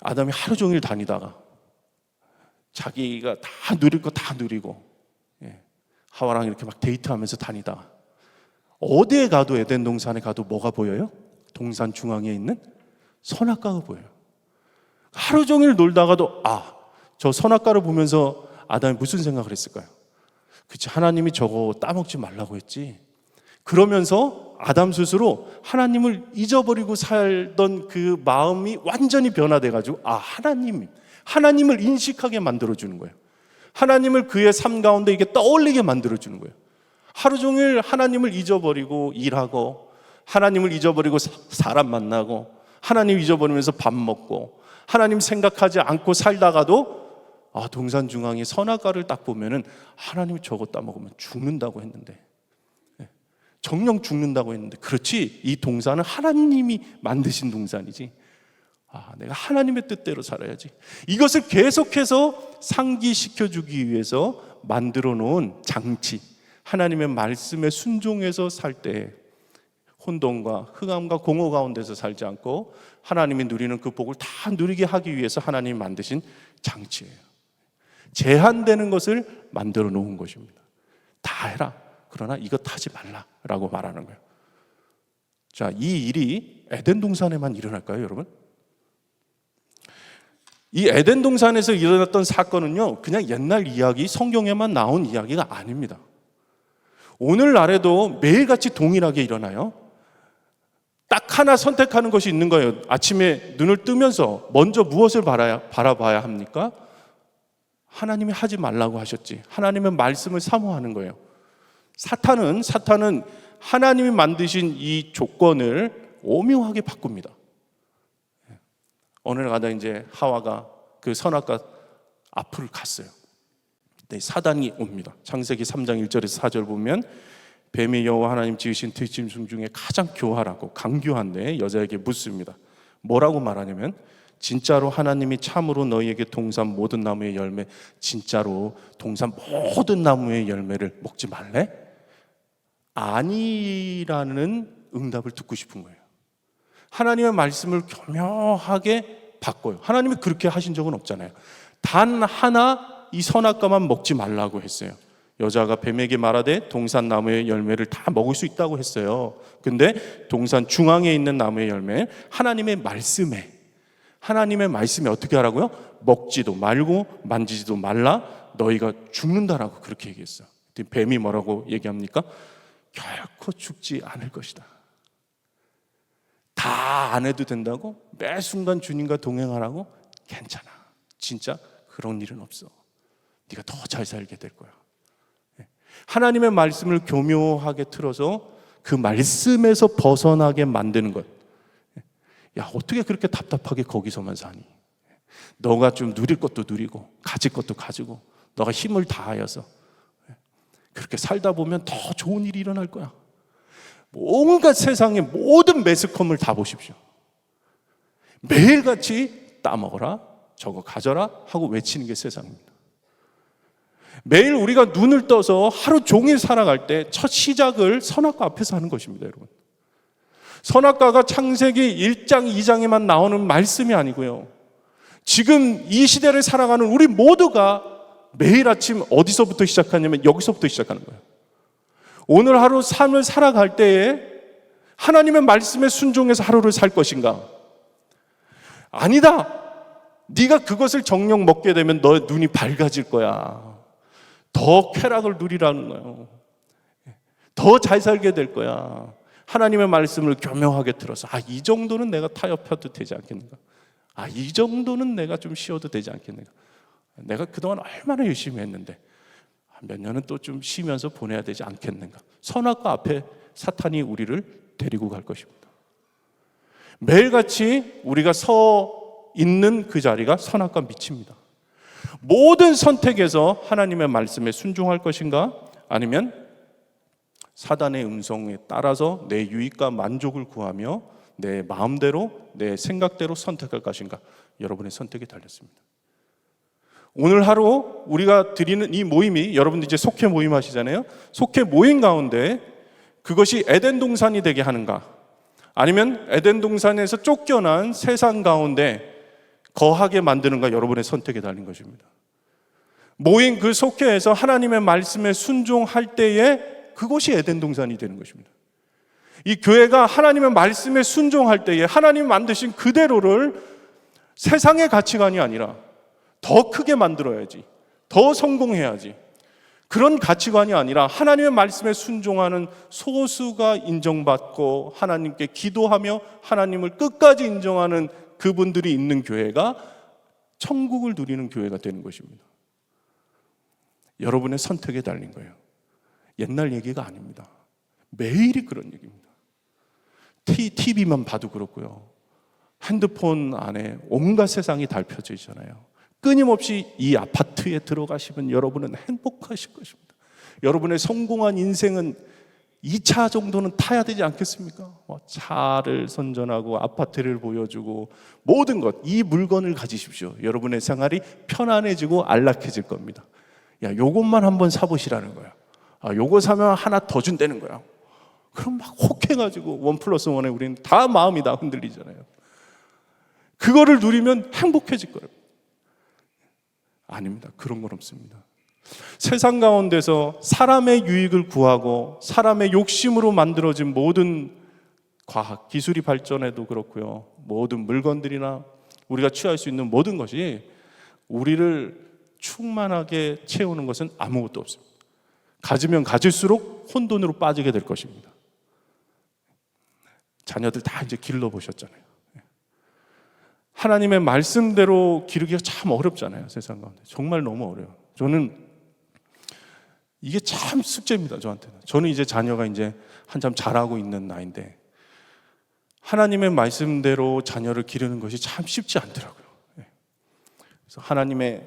아담이 하루 종일 다니다가 자기가 다 누릴 거 다 누리고 하와랑 이렇게 막 데이트하면서 다니다가 어디에 가도 에덴 동산에 가도 뭐가 보여요? 동산 중앙에 있는 선악과가 보여요. 하루 종일 놀다가도 저 선악과를 보면서 아담이 무슨 생각을 했을까요? 그치, 하나님이 저거 따먹지 말라고 했지. 그러면서 아담 스스로 하나님을 잊어버리고 살던 그 마음이 완전히 변화돼가지고 하나님을 인식하게 만들어주는 거예요. 하나님을 그의 삶 가운데 이게 떠올리게 만들어주는 거예요. 하루 종일 하나님을 잊어버리고 일하고 하나님을 잊어버리고 사람 만나고 하나님 잊어버리면서 밥 먹고 하나님 생각하지 않고 살다가도 동산 중앙에 선악과를 딱 보면은 하나님이 저거 따먹으면 죽는다고 했는데 정령 죽는다고 했는데 그렇지, 이 동산은 하나님이 만드신 동산이지. 내가 하나님의 뜻대로 살아야지. 이것을 계속해서 상기시켜주기 위해서 만들어 놓은 장치, 하나님의 말씀에 순종해서 살 때 혼돈과 흑암과 공허 가운데서 살지 않고 하나님이 누리는 그 복을 다 누리게 하기 위해서 하나님이 만드신 장치예요. 제한되는 것을 만들어 놓은 것입니다. 다 해라, 그러나 이것 하지 말라라고 말하는 거예요. 자, 이 일이 에덴 동산에만 일어날까요, 여러분? 이 에덴 동산에서 일어났던 사건은요, 그냥 옛날 이야기, 성경에만 나온 이야기가 아닙니다. 오늘날에도 매일같이 동일하게 일어나요. 딱 하나 선택하는 것이 있는 거예요. 아침에 눈을 뜨면서 먼저 무엇을 바라봐야 합니까? 하나님이 하지 말라고 하셨지. 하나님의 말씀을 사모하는 거예요. 사탄은 하나님이 만드신 이 조건을 오묘하게 바꿉니다. 어느 날 가다 이제 하와가 그 선악과 앞을 갔어요. 사단이 옵니다. 창세기 3장 1절에서 4절 보면 뱀이 여호와 하나님 지으신 들짐승 중에 가장 교활하고 강교한데 여자에게 묻습니다. 뭐라고 말하냐면 진짜로 하나님이 참으로 너희에게 동산 모든 나무의 열매, 진짜로 동산 모든 나무의 열매를 먹지 말래? 아니라는 응답을 듣고 싶은 거예요. 하나님의 말씀을 교묘하게 바꿔요. 하나님이 그렇게 하신 적은 없잖아요. 단 하나 이 선악과만 먹지 말라고 했어요. 여자가 뱀에게 말하되 동산 나무의 열매를 다 먹을 수 있다고 했어요. 근데 동산 중앙에 있는 나무의 열매, 하나님의 말씀에 어떻게 하라고요? 먹지도 말고 만지지도 말라, 너희가 죽는다라고 그렇게 얘기했어요. 뱀이 뭐라고 얘기합니까? 결코 죽지 않을 것이다. 다 안 해도 된다고? 매 순간 주님과 동행하라고? 괜찮아. 진짜 그런 일은 없어. 네가 더 잘 살게 될 거야. 하나님의 말씀을 교묘하게 틀어서 그 말씀에서 벗어나게 만드는 것. 야, 어떻게 그렇게 답답하게 거기서만 사니? 너가 좀 누릴 것도 누리고 가질 것도 가지고 너가 힘을 다하여서 그렇게 살다 보면 더 좋은 일이 일어날 거야. 온갖 세상의 모든 매스컴을 다 보십시오. 매일같이 따먹어라, 저거 가져라 하고 외치는 게 세상입니다. 매일 우리가 눈을 떠서 하루 종일 살아갈 때 첫 시작을 선악과 앞에서 하는 것입니다, 여러분. 선악과가 창세기 1장, 2장에만 나오는 말씀이 아니고요. 지금 이 시대를 살아가는 우리 모두가 매일 아침 어디서부터 시작하냐면 여기서부터 시작하는 거예요. 오늘 하루 삶을 살아갈 때에 하나님의 말씀에 순종해서 하루를 살 것인가? 아니다. 네가 그것을 정령 먹게 되면 너의 눈이 밝아질 거야. 더 쾌락을 누리라는 거예요. 더 잘 살게 될 거야. 하나님의 말씀을 교묘하게 들어서 이 정도는 내가 타협해도 되지 않겠는가? 이 정도는 내가 좀 쉬어도 되지 않겠는가? 내가 그동안 얼마나 열심히 했는데 몇 년은 또 좀 쉬면서 보내야 되지 않겠는가? 선악과 앞에 사탄이 우리를 데리고 갈 것입니다. 매일같이 우리가 서 있는 그 자리가 선악과 밑입니다. 모든 선택에서 하나님의 말씀에 순종할 것인가? 아니면 사단의 음성에 따라서 내 유익과 만족을 구하며 내 마음대로, 내 생각대로 선택할 것인가? 여러분의 선택이 달렸습니다. 오늘 하루 우리가 드리는 이 모임이, 여러분들 이제 속회 모임 하시잖아요. 속회 모임 가운데 그것이 에덴 동산이 되게 하는가? 아니면 에덴 동산에서 쫓겨난 세상 가운데 거하게 만드는가? 여러분의 선택에 달린 것입니다. 모인 그 속회에서 하나님의 말씀에 순종할 때에 그것이 에덴 동산이 되는 것입니다. 이 교회가 하나님의 말씀에 순종할 때에 하나님 만드신 그대로를 세상의 가치관이 아니라 더 크게 만들어야지, 더 성공해야지, 그런 가치관이 아니라 하나님의 말씀에 순종하는 소수가 인정받고 하나님께 기도하며 하나님을 끝까지 인정하는 그분들이 있는 교회가 천국을 누리는 교회가 되는 것입니다. 여러분의 선택에 달린 거예요. 옛날 얘기가 아닙니다. 매일이 그런 얘기입니다. TV만 봐도 그렇고요. 핸드폰 안에 온갖 세상이 펼쳐져 있잖아요. 끊임없이 이 아파트에 들어가시면 여러분은 행복하실 것입니다. 여러분의 성공한 인생은 2차 정도는 타야 되지 않겠습니까? 차를 선전하고 아파트를 보여주고 모든 것, 이 물건을 가지십시오. 여러분의 생활이 편안해지고 안락해질 겁니다. 요것만 한번 사보시라는 거야. 요거 사면 하나 더 준다는 거야. 그럼 막 혹해가지고 1+1에 우리는 다 마음이 다 흔들리잖아요. 그거를 누리면 행복해질 거예요. 아닙니다. 그런 건 없습니다. 세상 가운데서 사람의 유익을 구하고 사람의 욕심으로 만들어진 모든 과학, 기술이 발전해도 그렇고요. 모든 물건들이나 우리가 취할 수 있는 모든 것이 우리를 충만하게 채우는 것은 아무것도 없습니다. 가지면 가질수록 혼돈으로 빠지게 될 것입니다. 자녀들 다 이제 길러보셨잖아요. 하나님의 말씀대로 기르기가 참 어렵잖아요. 세상 가운데 정말 너무 어려워요. 저는 이게 참 숙제입니다. 저한테는. 저는 이제 자녀가 이제 한참 자라고 있는 나이인데 하나님의 말씀대로 자녀를 기르는 것이 참 쉽지 않더라고요. 그래서 하나님의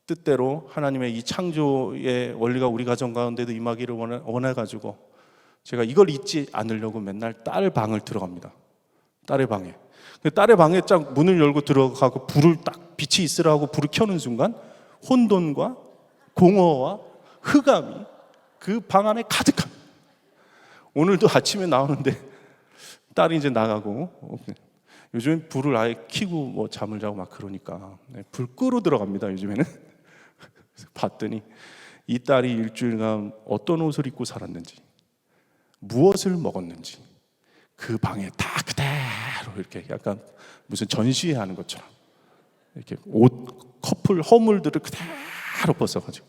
뜻대로 하나님의 이 창조의 원리가 우리 가정 가운데도 임하기를 원해가지고 제가 이걸 잊지 않으려고 맨날 딸 방을 들어갑니다. 딸의 방에. 딸의 방에 딱 문을 열고 들어가고 불을 딱 빛이 있으라고 불을 켜는 순간 혼돈과 공허와 흑암이 그 방 안에 가득합니다. 오늘도 아침에 나오는데 딸이 이제 나가고 요즘엔 불을 아예 켜고 뭐 잠을 자고 막 그러니까 불 끄러 들어갑니다. 요즘에는. 그래서 봤더니 이 딸이 일주일간 어떤 옷을 입고 살았는지, 무엇을 먹었는지 그 방에 다 그대로 이렇게 약간 무슨 전시회하는 것처럼 이렇게 옷, 커플 허물들을 그대로 벗어가지고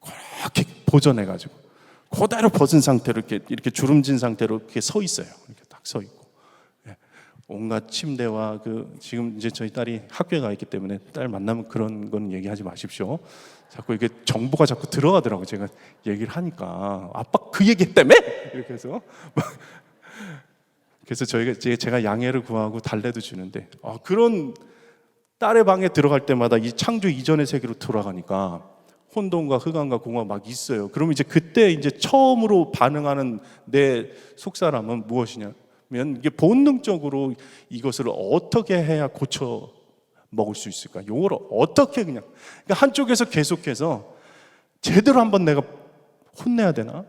그렇게 보존해가지고 그대로 벗은 상태로 이렇게 주름진 상태로 이렇게 서 있어요. 이렇게 딱 서 있고 온갖 침대와 지금 이제 저희 딸이 학교에 가 있기 때문에 딸 만나면 그런 건 얘기하지 마십시오. 자꾸 이게 정보가 자꾸 들어가더라고. 제가 얘기를 하니까 아빠 그 얘기했다며? 이렇게 해서 그래서 제가 양해를 구하고 달래도 주는데 그런 딸의 방에 들어갈 때마다 이 창조 이전의 세계로 돌아가니까 혼돈과 흑암과 공허가 막 있어요. 그럼 이제 그때 이제 처음으로 반응하는 내 속사람은 무엇이냐면 이게 본능적으로 이것을 어떻게 해야 고쳐 먹을 수 있을까? 이걸 어떻게 그러니까 한쪽에서 계속해서 제대로 한번 내가 혼내야 되나?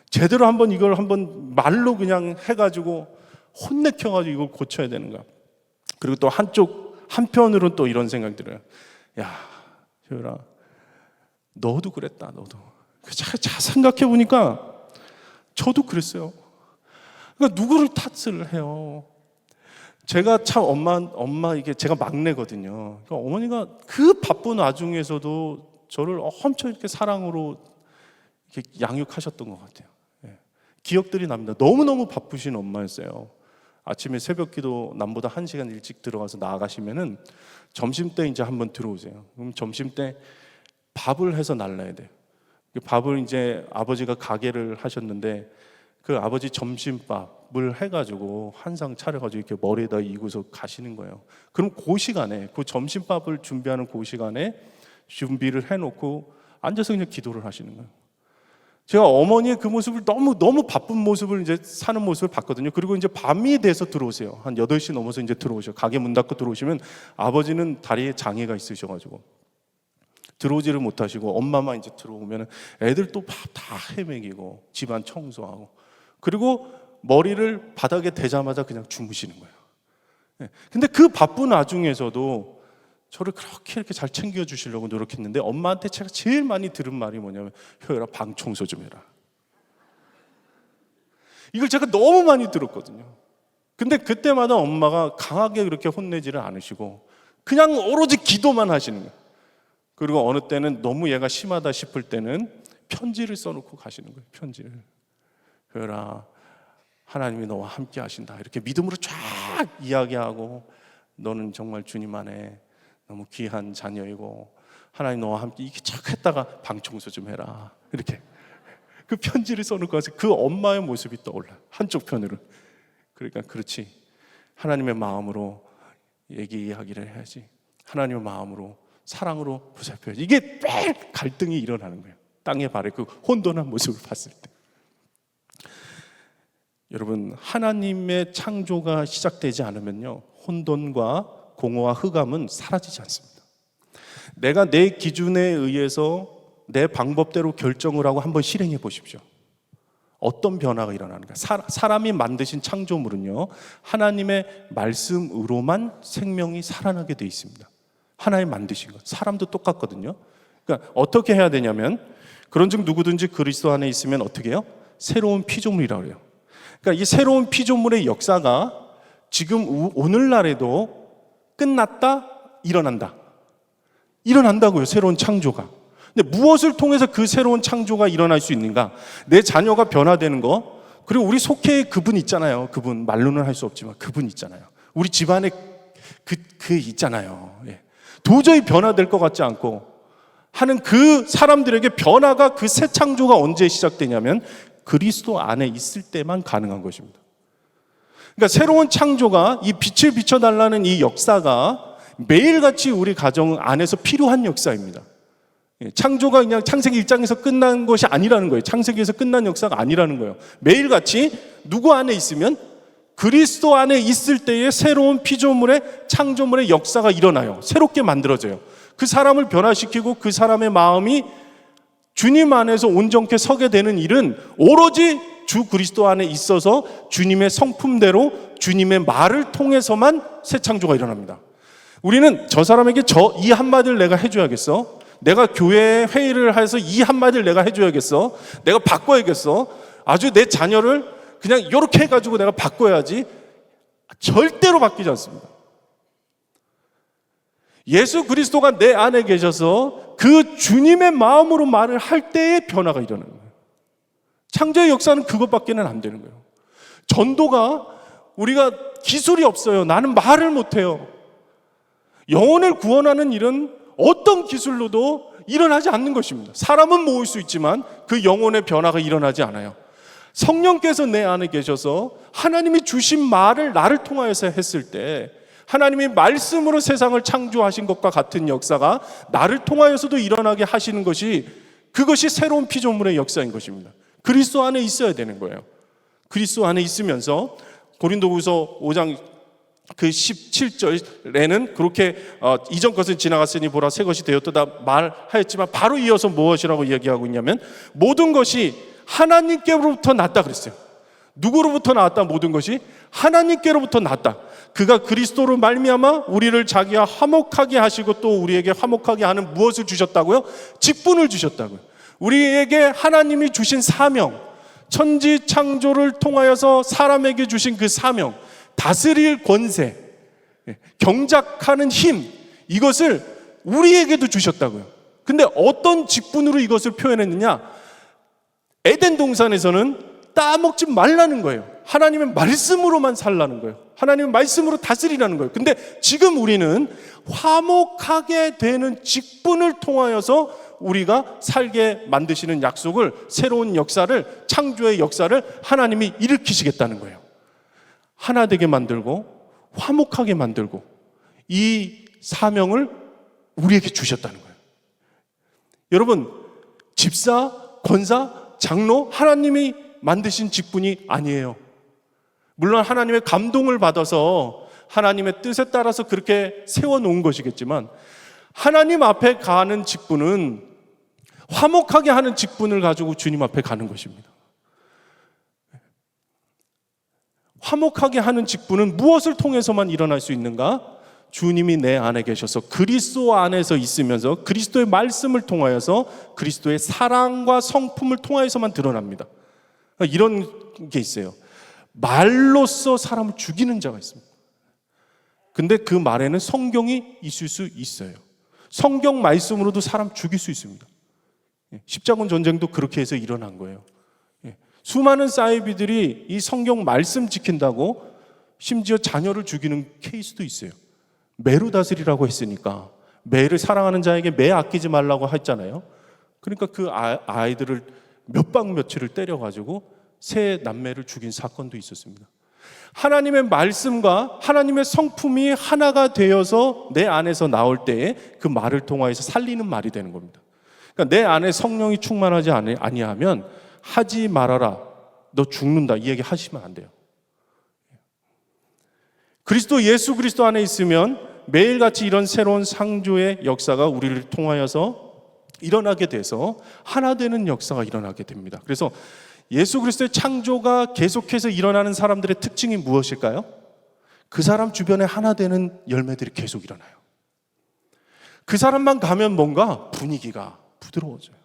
제대로 한번 이걸 한번 말로 그냥 해가지고 혼내켜가지고 이걸 고쳐야 되는가? 그리고 또 한편으로는 또 이런 생각이 들어요. 야, 효율아, 너도 그랬다, 너도. 잘 생각해 보니까 저도 그랬어요. 그러니까 누구를 탓을 해요? 제가 참 엄마 이게 제가 막내거든요. 그러니까 어머니가 그 바쁜 와중에서도 저를 엄청 이렇게 사랑으로 이렇게 양육하셨던 것 같아요. 예. 기억들이 납니다. 너무너무 바쁘신 엄마였어요. 아침에 새벽기도 남보다 1시간 일찍 들어가서 나가시면은 점심 때 이제 한번 들어오세요. 그럼 점심 때 밥을 해서 날라야 돼요. 밥을 이제 아버지가 가게를 하셨는데 그 아버지 점심밥을 해가지고 한 상 차려가지고 이렇게 머리에다 이고서 가시는 거예요. 그럼 그 시간에, 그 점심밥을 준비하는 그 시간에 준비를 해놓고 앉아서 그냥 기도를 하시는 거예요. 제가 어머니의 그 모습을 너무 바쁜 모습을 이제 사는 모습을 봤거든요. 그리고 이제 밤이 돼서 들어오세요. 한 8시 넘어서 이제 들어오셔. 가게 문 닫고 들어오시면 아버지는 다리에 장애가 있으셔가지고 들어오지를 못하시고 엄마만 이제 들어오면 애들 또 밥 다 헤매기고 집안 청소하고 그리고 머리를 바닥에 대자마자 그냥 주무시는 거예요. 근데 그 바쁜 와중에서도 저를 그렇게 이렇게 잘 챙겨주시려고 노력했는데 엄마한테 제가 제일 많이 들은 말이 뭐냐면 효열아 방 청소 좀 해라. 이걸 제가 너무 많이 들었거든요. 근데 그때마다 엄마가 강하게 그렇게 혼내지를 않으시고 그냥 오로지 기도만 하시는 거예요. 그리고 어느 때는 너무 얘가 심하다 싶을 때는 편지를 써놓고 가시는 거예요. 편지를. 효열아 하나님이 너와 함께 하신다. 이렇게 믿음으로 쫙 이야기하고 너는 정말 주님 안에 너무 귀한 자녀이고 하나님 너와 함께 이렇게 쫙 했다가 방 청소 좀 해라. 이렇게 그 편지를 써놓고 가서 그 엄마의 모습이 떠올라요. 한쪽 편으로. 그러니까 그렇지. 하나님의 마음으로 이야기를 해야지. 하나님의 마음으로 사랑으로 보살펴야지. 이게 매 갈등이 일어나는 거예요. 땅에 발에 그 혼돈한 모습을 봤을 때. 여러분 하나님의 창조가 시작되지 않으면요 혼돈과 공허와 흑암은 사라지지 않습니다. 내가 내 기준에 의해서 내 방법대로 결정을 하고 한번 실행해 보십시오. 어떤 변화가 일어나는가? 사람이 만드신 창조물은요 하나님의 말씀으로만 생명이 살아나게 돼 있습니다. 하나님 만드신 것. 사람도 똑같거든요. 그러니까 어떻게 해야 되냐면 그런즉 누구든지 그리스도 안에 있으면 어떻게 해요? 새로운 피조물이라고 해요. 그러니까 이 새로운 피조물의 역사가 지금 오늘날에도 끝났다, 일어난다고요. 새로운 창조가. 근데 무엇을 통해서 그 새로운 창조가 일어날 수 있는가? 내 자녀가 변화되는 거, 그리고 우리 속해 그분 있잖아요. 그분 말로는 할 수 없지만 그분 있잖아요. 우리 집안에 그 있잖아요. 예. 도저히 변화될 것 같지 않고 하는 그 사람들에게 변화가 그 새 창조가 언제 시작되냐면 그리스도 안에 있을 때만 가능한 것입니다. 그러니까 새로운 창조가 이 빛을 비춰달라는 이 역사가 매일같이 우리 가정 안에서 필요한 역사입니다. 창조가 그냥 창세기 1장에서 끝난 것이 아니라는 거예요. 창세기에서 끝난 역사가 아니라는 거예요. 매일같이 누구 안에 있으면 그리스도 안에 있을 때의 새로운 피조물의 창조물의 역사가 일어나요. 새롭게 만들어져요. 그 사람을 변화시키고 그 사람의 마음이 주님 안에서 온전케 서게 되는 일은 오로지 주 그리스도 안에 있어서 주님의 성품대로 주님의 말을 통해서만 새 창조가 일어납니다. 우리는 저 사람에게 이 한마디를 내가 해줘야겠어. 내가 교회에 회의를 해서 이 한마디를 내가 해줘야겠어. 내가 바꿔야겠어. 아주 내 자녀를 그냥 이렇게 해가지고 내가 바꿔야지. 절대로 바뀌지 않습니다. 예수 그리스도가 내 안에 계셔서 그 주님의 마음으로 말을 할 때의 변화가 일어나는 거예요. 창조의 역사는 그것밖에는 안 되는 거예요. 전도가 우리가 기술이 없어요. 나는 말을 못해요. 영혼을 구원하는 일은 어떤 기술로도 일어나지 않는 것입니다. 사람은 모을 수 있지만 그 영혼의 변화가 일어나지 않아요. 성령께서 내 안에 계셔서 하나님이 주신 말을 나를 통하여서 했을 때 하나님이 말씀으로 세상을 창조하신 것과 같은 역사가 나를 통하여서도 일어나게 하시는 것이 그것이 새로운 피조물의 역사인 것입니다. 그리스도 안에 있어야 되는 거예요. 그리스도 안에 있으면서 고린도후서 5장 그 17절에는 그렇게 이전 것은 지나갔으니 보라 새 것이 되었다 말하였지만 바로 이어서 무엇이라고 이야기하고 있냐면 모든 것이 하나님께로부터 났다 그랬어요. 누구로부터 나왔다? 모든 것이 하나님께로부터 났다. 그가 그리스도로 말미암아 우리를 자기와 화목하게 하시고 또 우리에게 화목하게 하는 무엇을 주셨다고요? 직분을 주셨다고요. 우리에게 하나님이 주신 사명, 천지 창조를 통하여서 사람에게 주신 그 사명, 다스릴 권세, 경작하는 힘, 이것을 우리에게도 주셨다고요. 근데 어떤 직분으로 이것을 표현했느냐? 에덴 동산에서는 따먹지 말라는 거예요. 하나님의 말씀으로만 살라는 거예요. 하나님의 말씀으로 다스리라는 거예요. 근데 지금 우리는 화목하게 되는 직분을 통하여서 우리가 살게 만드시는 약속을, 새로운 역사를, 창조의 역사를 하나님이 일으키시겠다는 거예요. 하나 되게 만들고 화목하게 만들고 이 사명을 우리에게 주셨다는 거예요. 여러분, 집사, 권사, 장로, 하나님이 만드신 직분이 아니에요. 물론 하나님의 감동을 받아서 하나님의 뜻에 따라서 그렇게 세워놓은 것이겠지만, 하나님 앞에 가는 직분은 화목하게 하는 직분을 가지고 주님 앞에 가는 것입니다. 화목하게 하는 직분은 무엇을 통해서만 일어날 수 있는가? 주님이 내 안에 계셔서 그리스도 안에서 있으면서 그리스도의 말씀을 통하여서 그리스도의 사랑과 성품을 통하여서만 드러납니다. 이런 게 있어요. 말로써 사람을 죽이는 자가 있습니다. 근데 그 말에는 성경이 있을 수 있어요. 성경 말씀으로도 사람 죽일 수 있습니다. 십자군 전쟁도 그렇게 해서 일어난 거예요. 수많은 사이비들이 이 성경 말씀 지킨다고 심지어 자녀를 죽이는 케이스도 있어요. 매로 다스리라고 했으니까, 매를 사랑하는 자에게 매 아끼지 말라고 했잖아요. 그러니까 그 아이들을 몇 방 며칠을 때려가지고 세 남매를 죽인 사건도 있었습니다. 하나님의 말씀과 하나님의 성품이 하나가 되어서 내 안에서 나올 때에 그 말을 통하여서 살리는 말이 되는 겁니다. 그러니까 내 안에 성령이 충만하지 아니하면 하지 말아라, 너 죽는다, 이 얘기 하시면 안 돼요. 그리스도 예수 그리스도 안에 있으면 매일같이 이런 새로운 창조의 역사가 우리를 통하여서 일어나게 돼서 하나 되는 역사가 일어나게 됩니다. 그래서 예수 그리스도의 창조가 계속해서 일어나는 사람들의 특징이 무엇일까요? 그 사람 주변에 하나 되는 열매들이 계속 일어나요. 그 사람만 가면 뭔가 분위기가 부드러워져요.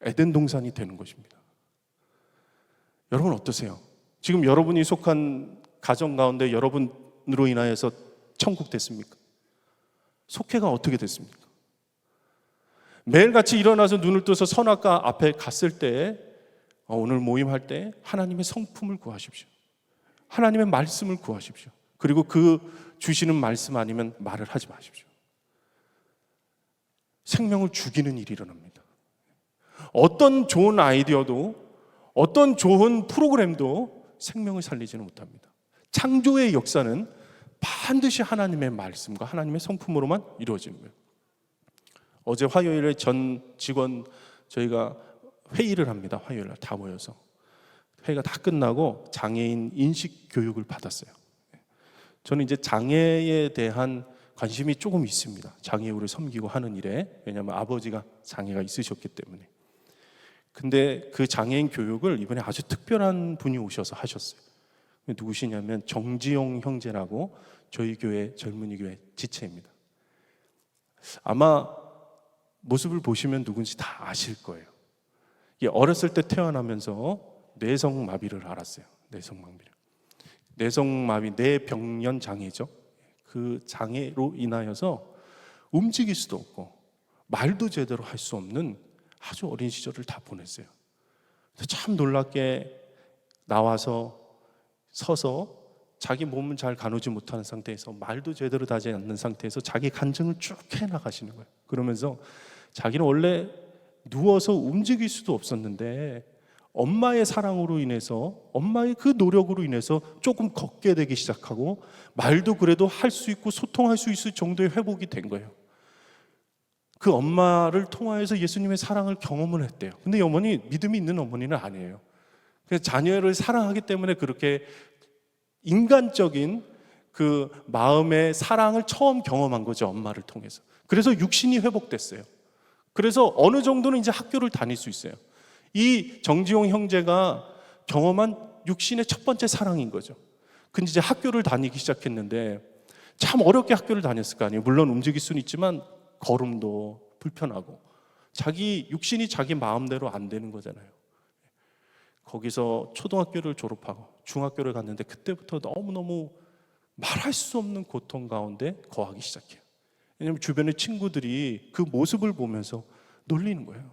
에덴 동산이 되는 것입니다. 여러분 어떠세요? 지금 여러분이 속한 가정 가운데 여러분으로 인하여서 천국 됐습니까? 속회가 어떻게 됐습니까? 매일같이 일어나서 눈을 떠서 선악과 앞에 갔을 때, 오늘 모임할 때 하나님의 성품을 구하십시오. 하나님의 말씀을 구하십시오. 그리고 그 주시는 말씀 아니면 말을 하지 마십시오. 생명을 죽이는 일이 일어납니다. 어떤 좋은 아이디어도, 어떤 좋은 프로그램도 생명을 살리지는 못합니다. 창조의 역사는 반드시 하나님의 말씀과 하나님의 성품으로만 이루어지는 거예요. 어제 화요일에 전 직원 저희가 회의를 합니다. 화요일날 다 모여서 회의가 다 끝나고 장애인 인식 교육을 받았어요. 저는 이제 장애에 대한 관심이 조금 있습니다. 장애우를 섬기고 하는 일에. 왜냐하면 아버지가 장애가 있으셨기 때문에. 근데 그 장애인 교육을 이번에 아주 특별한 분이 오셔서 하셨어요. 누구시냐면 정지용 형제라고 저희 교회 젊은이 교회 지체입니다. 아마 모습을 보시면 누군지 다 아실 거예요. 어렸을 때 태어나면서 뇌성마비를 앓았어요. 뇌성마비, 뇌병련 장애죠. 그 장애로 인하여서 움직일 수도 없고 말도 제대로 할 수 없는 아주 어린 시절을 다 보냈어요. 참 놀랍게 나와서 서서 자기 몸은 잘 가누지 못하는 상태에서 말도 제대로 하지 않는 상태에서 자기 간증을 쭉 해나가시는 거예요. 그러면서 자기는 원래 누워서 움직일 수도 없었는데 엄마의 사랑으로 인해서, 엄마의 그 노력으로 인해서 조금 걷게 되기 시작하고 말도 그래도 할 수 있고 소통할 수 있을 정도의 회복이 된 거예요. 그 엄마를 통하여서 예수님의 사랑을 경험을 했대요. 근데 이 어머니, 믿음이 있는 어머니는 아니에요. 그래서 자녀를 사랑하기 때문에 그렇게 인간적인 그 마음의 사랑을 처음 경험한 거죠. 엄마를 통해서. 그래서 육신이 회복됐어요. 그래서 어느 정도는 이제 학교를 다닐 수 있어요. 이 정지용 형제가 경험한 육신의 첫 번째 사랑인 거죠. 근데 이제 학교를 다니기 시작했는데 참 어렵게 학교를 다녔을 거 아니에요. 물론 움직일 수는 있지만 걸음도 불편하고 자기 육신이 자기 마음대로 안 되는 거잖아요. 거기서 초등학교를 졸업하고 중학교를 갔는데 그때부터 너무너무 말할 수 없는 고통 가운데 거하기 시작해요. 왜냐하면 주변의 친구들이 그 모습을 보면서 놀리는 거예요.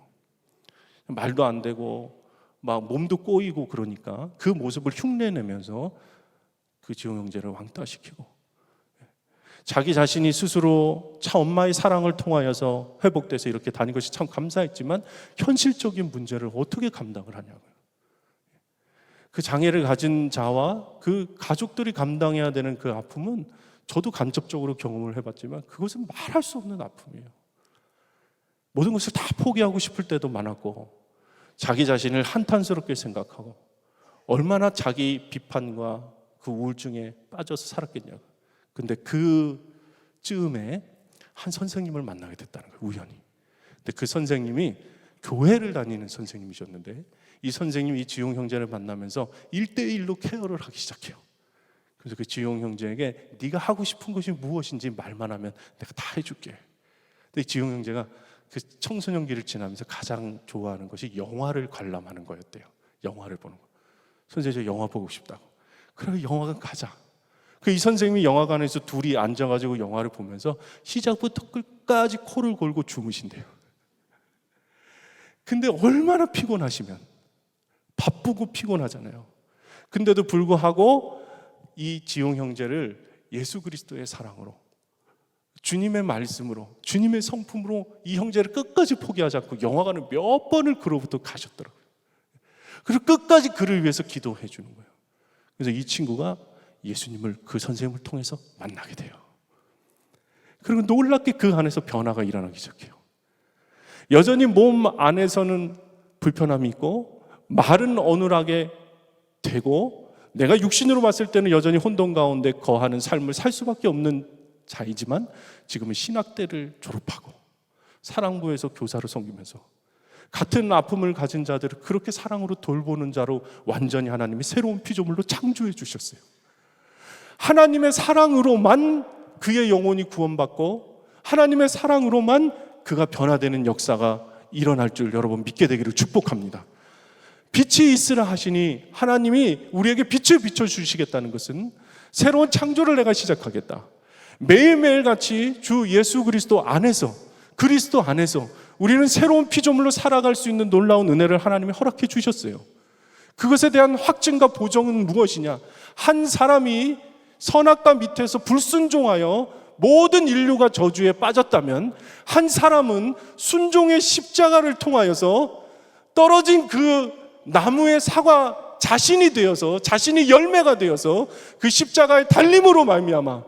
말도 안 되고 막 몸도 꼬이고 그러니까 그 모습을 흉내내면서 그 지용 형제를 왕따시키고, 자기 자신이 스스로 참 엄마의 사랑을 통하여서 회복돼서 이렇게 다닌 것이 참 감사했지만 현실적인 문제를 어떻게 감당을 하냐고요. 그 장애를 가진 자와 그 가족들이 감당해야 되는 그 아픔은 저도 간접적으로 경험을 해봤지만 그것은 말할 수 없는 아픔이에요. 모든 것을 다 포기하고 싶을 때도 많았고, 자기 자신을 한탄스럽게 생각하고, 얼마나 자기 비판과 그 우울증에 빠져서 살았겠냐고. 근데 그 즈음에 한 선생님을 만나게 됐다는 거예요, 우연히. 근데 그 선생님이 교회를 다니는 선생님이셨는데, 이 선생님이 이 지용 형제를 만나면서 1대1로 케어를 하기 시작해요. 그래서 그 지용 형제에게 네가 하고 싶은 것이 무엇인지 말만 하면 내가 다 해줄게. 근데 지용 형제가 그 청소년기를 지나면서 가장 좋아하는 것이 영화를 관람하는 거였대요. 영화를 보는 거. 선생님, 저 영화 보고 싶다고. 그래, 영화관 가자. 이 선생님이 영화관에서 둘이 앉아가지고 영화를 보면서 시작부터 끝까지 코를 골고 주무신대요. 근데 얼마나 피곤하시면, 바쁘고 피곤하잖아요. 근데도 불구하고 이 지용 형제를 예수 그리스도의 사랑으로, 주님의 말씀으로, 주님의 성품으로 이 형제를 끝까지 포기하지 않고 영화관을 몇 번을 그로부터 가셨더라고요. 그리고 끝까지 그를 위해서 기도해 주는 거예요. 그래서 이 친구가 예수님을 그 선생님을 통해서 만나게 돼요. 그리고 놀랍게 그 안에서 변화가 일어나기 시작해요. 여전히 몸 안에서는 불편함이 있고 말은 어눌하게 되고, 내가 육신으로 봤을 때는 여전히 혼돈 가운데 거하는 삶을 살 수밖에 없는 자이지만, 지금은 신학대를 졸업하고 사랑부에서 교사로 섬기면서 같은 아픔을 가진 자들을 그렇게 사랑으로 돌보는 자로 완전히 하나님이 새로운 피조물로 창조해 주셨어요. 하나님의 사랑으로만 그의 영혼이 구원받고, 하나님의 사랑으로만 그가 변화되는 역사가 일어날 줄 여러분 믿게 되기를 축복합니다. 빛이 있으라 하시니 하나님이 우리에게 빛을 비춰주시겠다는 것은 새로운 창조를 내가 시작하겠다. 매일매일 같이 주 예수 그리스도 안에서, 그리스도 안에서 우리는 새로운 피조물로 살아갈 수 있는 놀라운 은혜를 하나님이 허락해 주셨어요. 그것에 대한 확증과 보정은 무엇이냐? 한 사람이 선악과 밑에서 불순종하여 모든 인류가 저주에 빠졌다면, 한 사람은 순종의 십자가를 통하여서 떨어진 그 나무의 사과 자신이 되어서, 자신이 열매가 되어서 그 십자가의 달림으로 말미암아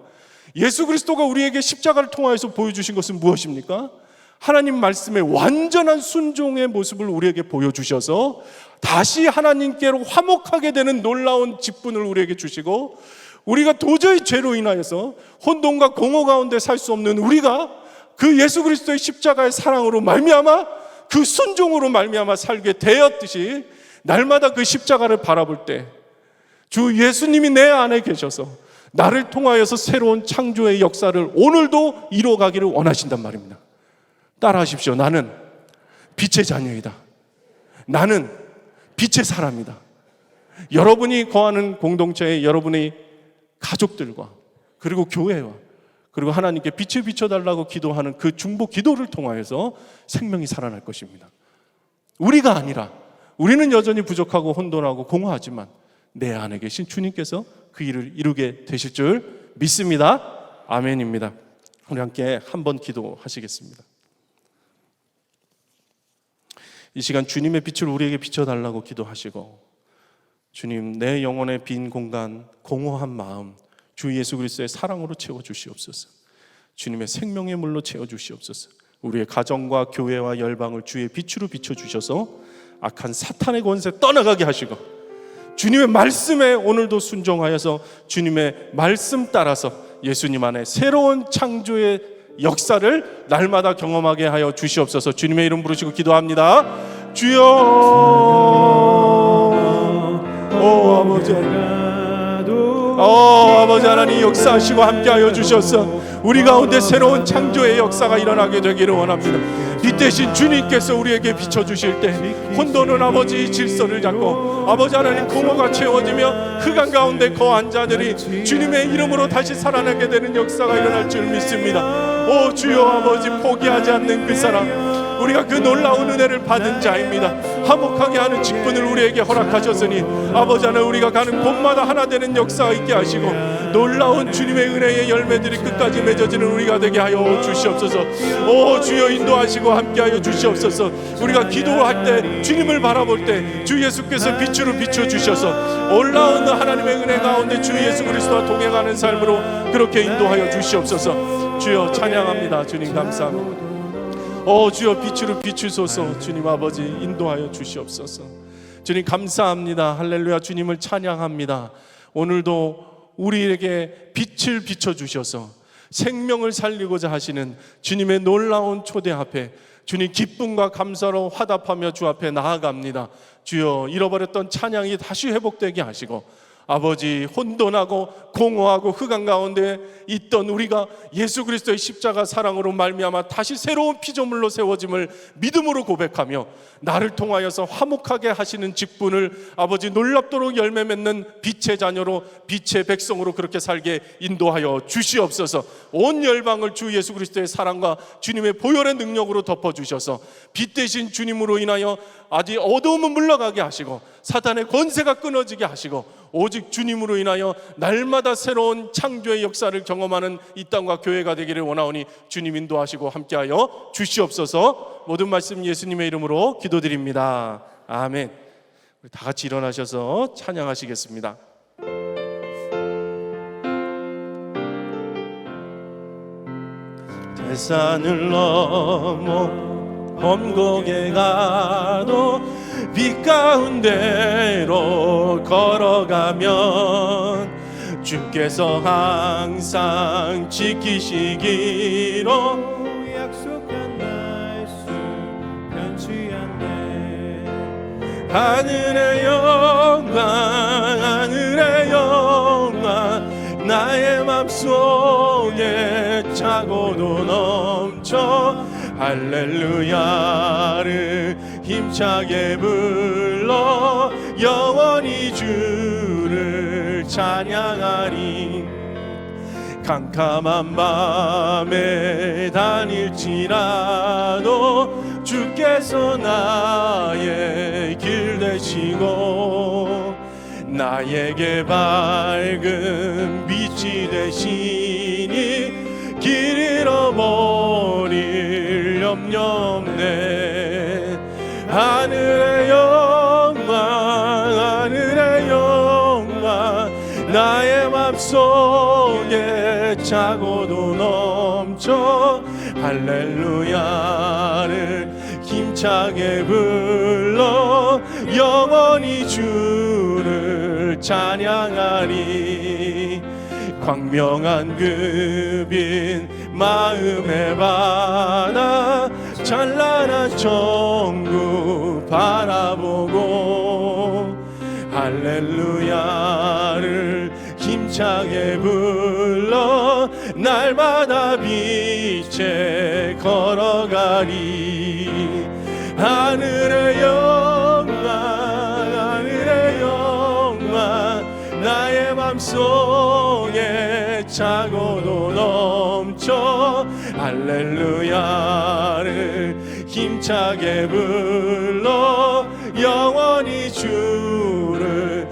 예수 그리스도가 우리에게 십자가를 통하여서 보여주신 것은 무엇입니까? 하나님 말씀의 완전한 순종의 모습을 우리에게 보여주셔서 다시 하나님께로 화목하게 되는 놀라운 직분을 우리에게 주시고, 우리가 도저히 죄로 인하여서 혼돈과 공허 가운데 살 수 없는 우리가 그 예수 그리스도의 십자가의 사랑으로 말미암아, 그 순종으로 말미암아 살게 되었듯이, 날마다 그 십자가를 바라볼 때 주 예수님이 내 안에 계셔서 나를 통하여서 새로운 창조의 역사를 오늘도 이루어가기를 원하신단 말입니다. 따라하십시오. 나는 빛의 자녀이다. 나는 빛의 사람이다. 여러분이 거하는 공동체의 여러분의 가족들과 그리고 교회와 그리고 하나님께 빛을 비춰달라고 기도하는 그 중보 기도를 통하여서 생명이 살아날 것입니다. 우리가 아니라, 우리는 여전히 부족하고 혼돈하고 공허하지만 내 안에 계신 주님께서 그 일을 이루게 되실 줄 믿습니다. 아멘입니다. 우리 함께 한번 기도하시겠습니다. 이 시간 주님의 빛을 우리에게 비춰달라고 기도하시고, 주님, 내 영혼의 빈 공간, 공허한 마음 주 예수 그리스도의 사랑으로 채워주시옵소서. 주님의 생명의 물로 채워주시옵소서. 우리의 가정과 교회와 열방을 주의 빛으로 비춰주셔서 악한 사탄의 권세 떠나가게 하시고, 주님의 말씀에 오늘도 순종하여서 주님의 말씀 따라서 예수님 안에 새로운 창조의 역사를 날마다 경험하게 하여 주시옵소서. 주님의 이름 부르시고 기도합니다. 주여, 아버지, 아버지 하나님 역사하시고 함께하여 주셔서 우리 가운데 새로운 창조의 역사가 일어나게 되기를 원합니다. 빛 대신 주님께서 우리에게 비춰주실 때 혼돈은 아버지 질서를 잡고 아버지 하나님 공허가 채워지며 흑암 가운데 거한 자들이 주님의 이름으로 다시 살아나게 되는 역사가 일어날 줄 믿습니다. 오 주여 아버지, 포기하지 않는 그 사랑, 우리가 그 놀라운 은혜를 받은 자입니다. 화목하게 하는 직분을 우리에게 허락하셨으니 아버지 하나님, 우리가 가는 곳마다 하나 되는 역사가 있게 하시고 놀라운 주님의 은혜의 열매들이 끝까지 맺어지는 우리가 되게 하여 주시옵소서. 오 주여, 인도하시고 함께하여 주시옵소서. 우리가 기도할 때, 주님을 바라볼 때 주 예수께서 빛으로 비춰주셔서 올라오는 하나님의 은혜 가운데 주 예수 그리스도와 동행하는 삶으로 그렇게 인도하여 주시옵소서. 주여 찬양합니다. 주님 감사합니다. 주여 빛으로 비추소서. 주님 아버지, 인도하여 주시옵소서. 주님 감사합니다. 할렐루야. 주님을 찬양합니다. 오늘도 우리에게 빛을 비춰주셔서 생명을 살리고자 하시는 주님의 놀라운 초대 앞에 주님 기쁨과 감사로 화답하며 주 앞에 나아갑니다. 주여, 잃어버렸던 찬양이 다시 회복되게 하시고 아버지, 혼돈하고 공허하고 흑암 가운데 있던 우리가 예수 그리스도의 십자가 사랑으로 말미암아 다시 새로운 피조물로 세워짐을 믿음으로 고백하며 나를 통하여서 화목하게 하시는 직분을 아버지 놀랍도록 열매 맺는 빛의 자녀로, 빛의 백성으로 그렇게 살게 인도하여 주시옵소서. 온 열방을 주 예수 그리스도의 사랑과 주님의 보혈의 능력으로 덮어주셔서 빛 대신 주님으로 인하여 아직 어두움은 물러가게 하시고 사탄의 권세가 끊어지게 하시고 오직 주님으로 인하여 날마다 새로운 창조의 역사를 경험하는 이 땅과 교회가 되기를 원하오니 주님 인도하시고 함께하여 주시옵소서. 모든 말씀 예수님의 이름으로 기도드립니다. 아멘. 우리 다 같이 일어나셔서 찬양하시겠습니다. 대산을 넘어 험곡에 가도 빛 가운데로 걸어가면 주께서 항상 지키시기로 약속한 말씀 변치 않네. 하늘의 영광, 하늘의 영광, 나의 맘속에 차고도 넘쳐 할렐루야를 힘차게 불러 영원히 주를 찬양하리. 캄캄한 밤에 다닐지라도 주께서 나의 길 되시고 나에게 밝은 빛이 되시니 길 잃어버릴 염려 없네. 하늘의 영광, 하늘의 영광, 나의 맘속에 차고도 넘쳐 할렐루야를 힘차게 불러 영원히 주를 찬양하리. 광명한 그 빛 마음에 받아 찬란한 천국 바라보고 할렐루야를 힘차게 불러 날마다 빛에 걸어가리. 하늘의 영광, 하늘의 영광, 나의 맘속에 차고도 넘쳐 할렐루야를 힘차게 불러 영원히 주를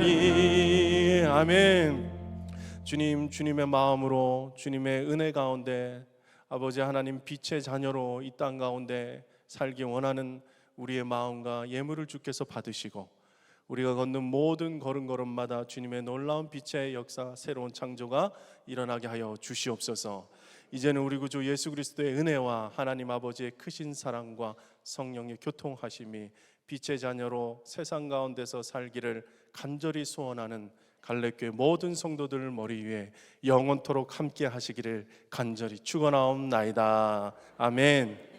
찬양하리. 아멘. 주님, 주님의 마음으로 주님의 은혜 가운데 아버지 하나님 빛의 자녀로 이 땅 가운데 살기 원하는 우리의 마음과 예물을 주께서 받으시고 우리가 걷는 모든 걸음걸음마다 주님의 놀라운 빛의 역사, 새로운 창조가 일어나게 하여 주시옵소서. 이제는 우리 구주 예수 그리스도의 은혜와 하나님 아버지의 크신 사랑과 성령의 교통하심이 빛의 자녀로 세상 가운데서 살기를 간절히 소원하는 갈렙교회 모든 성도들 머리 위에 영원토록 함께 하시기를 간절히 축원하옵나이다. 아멘.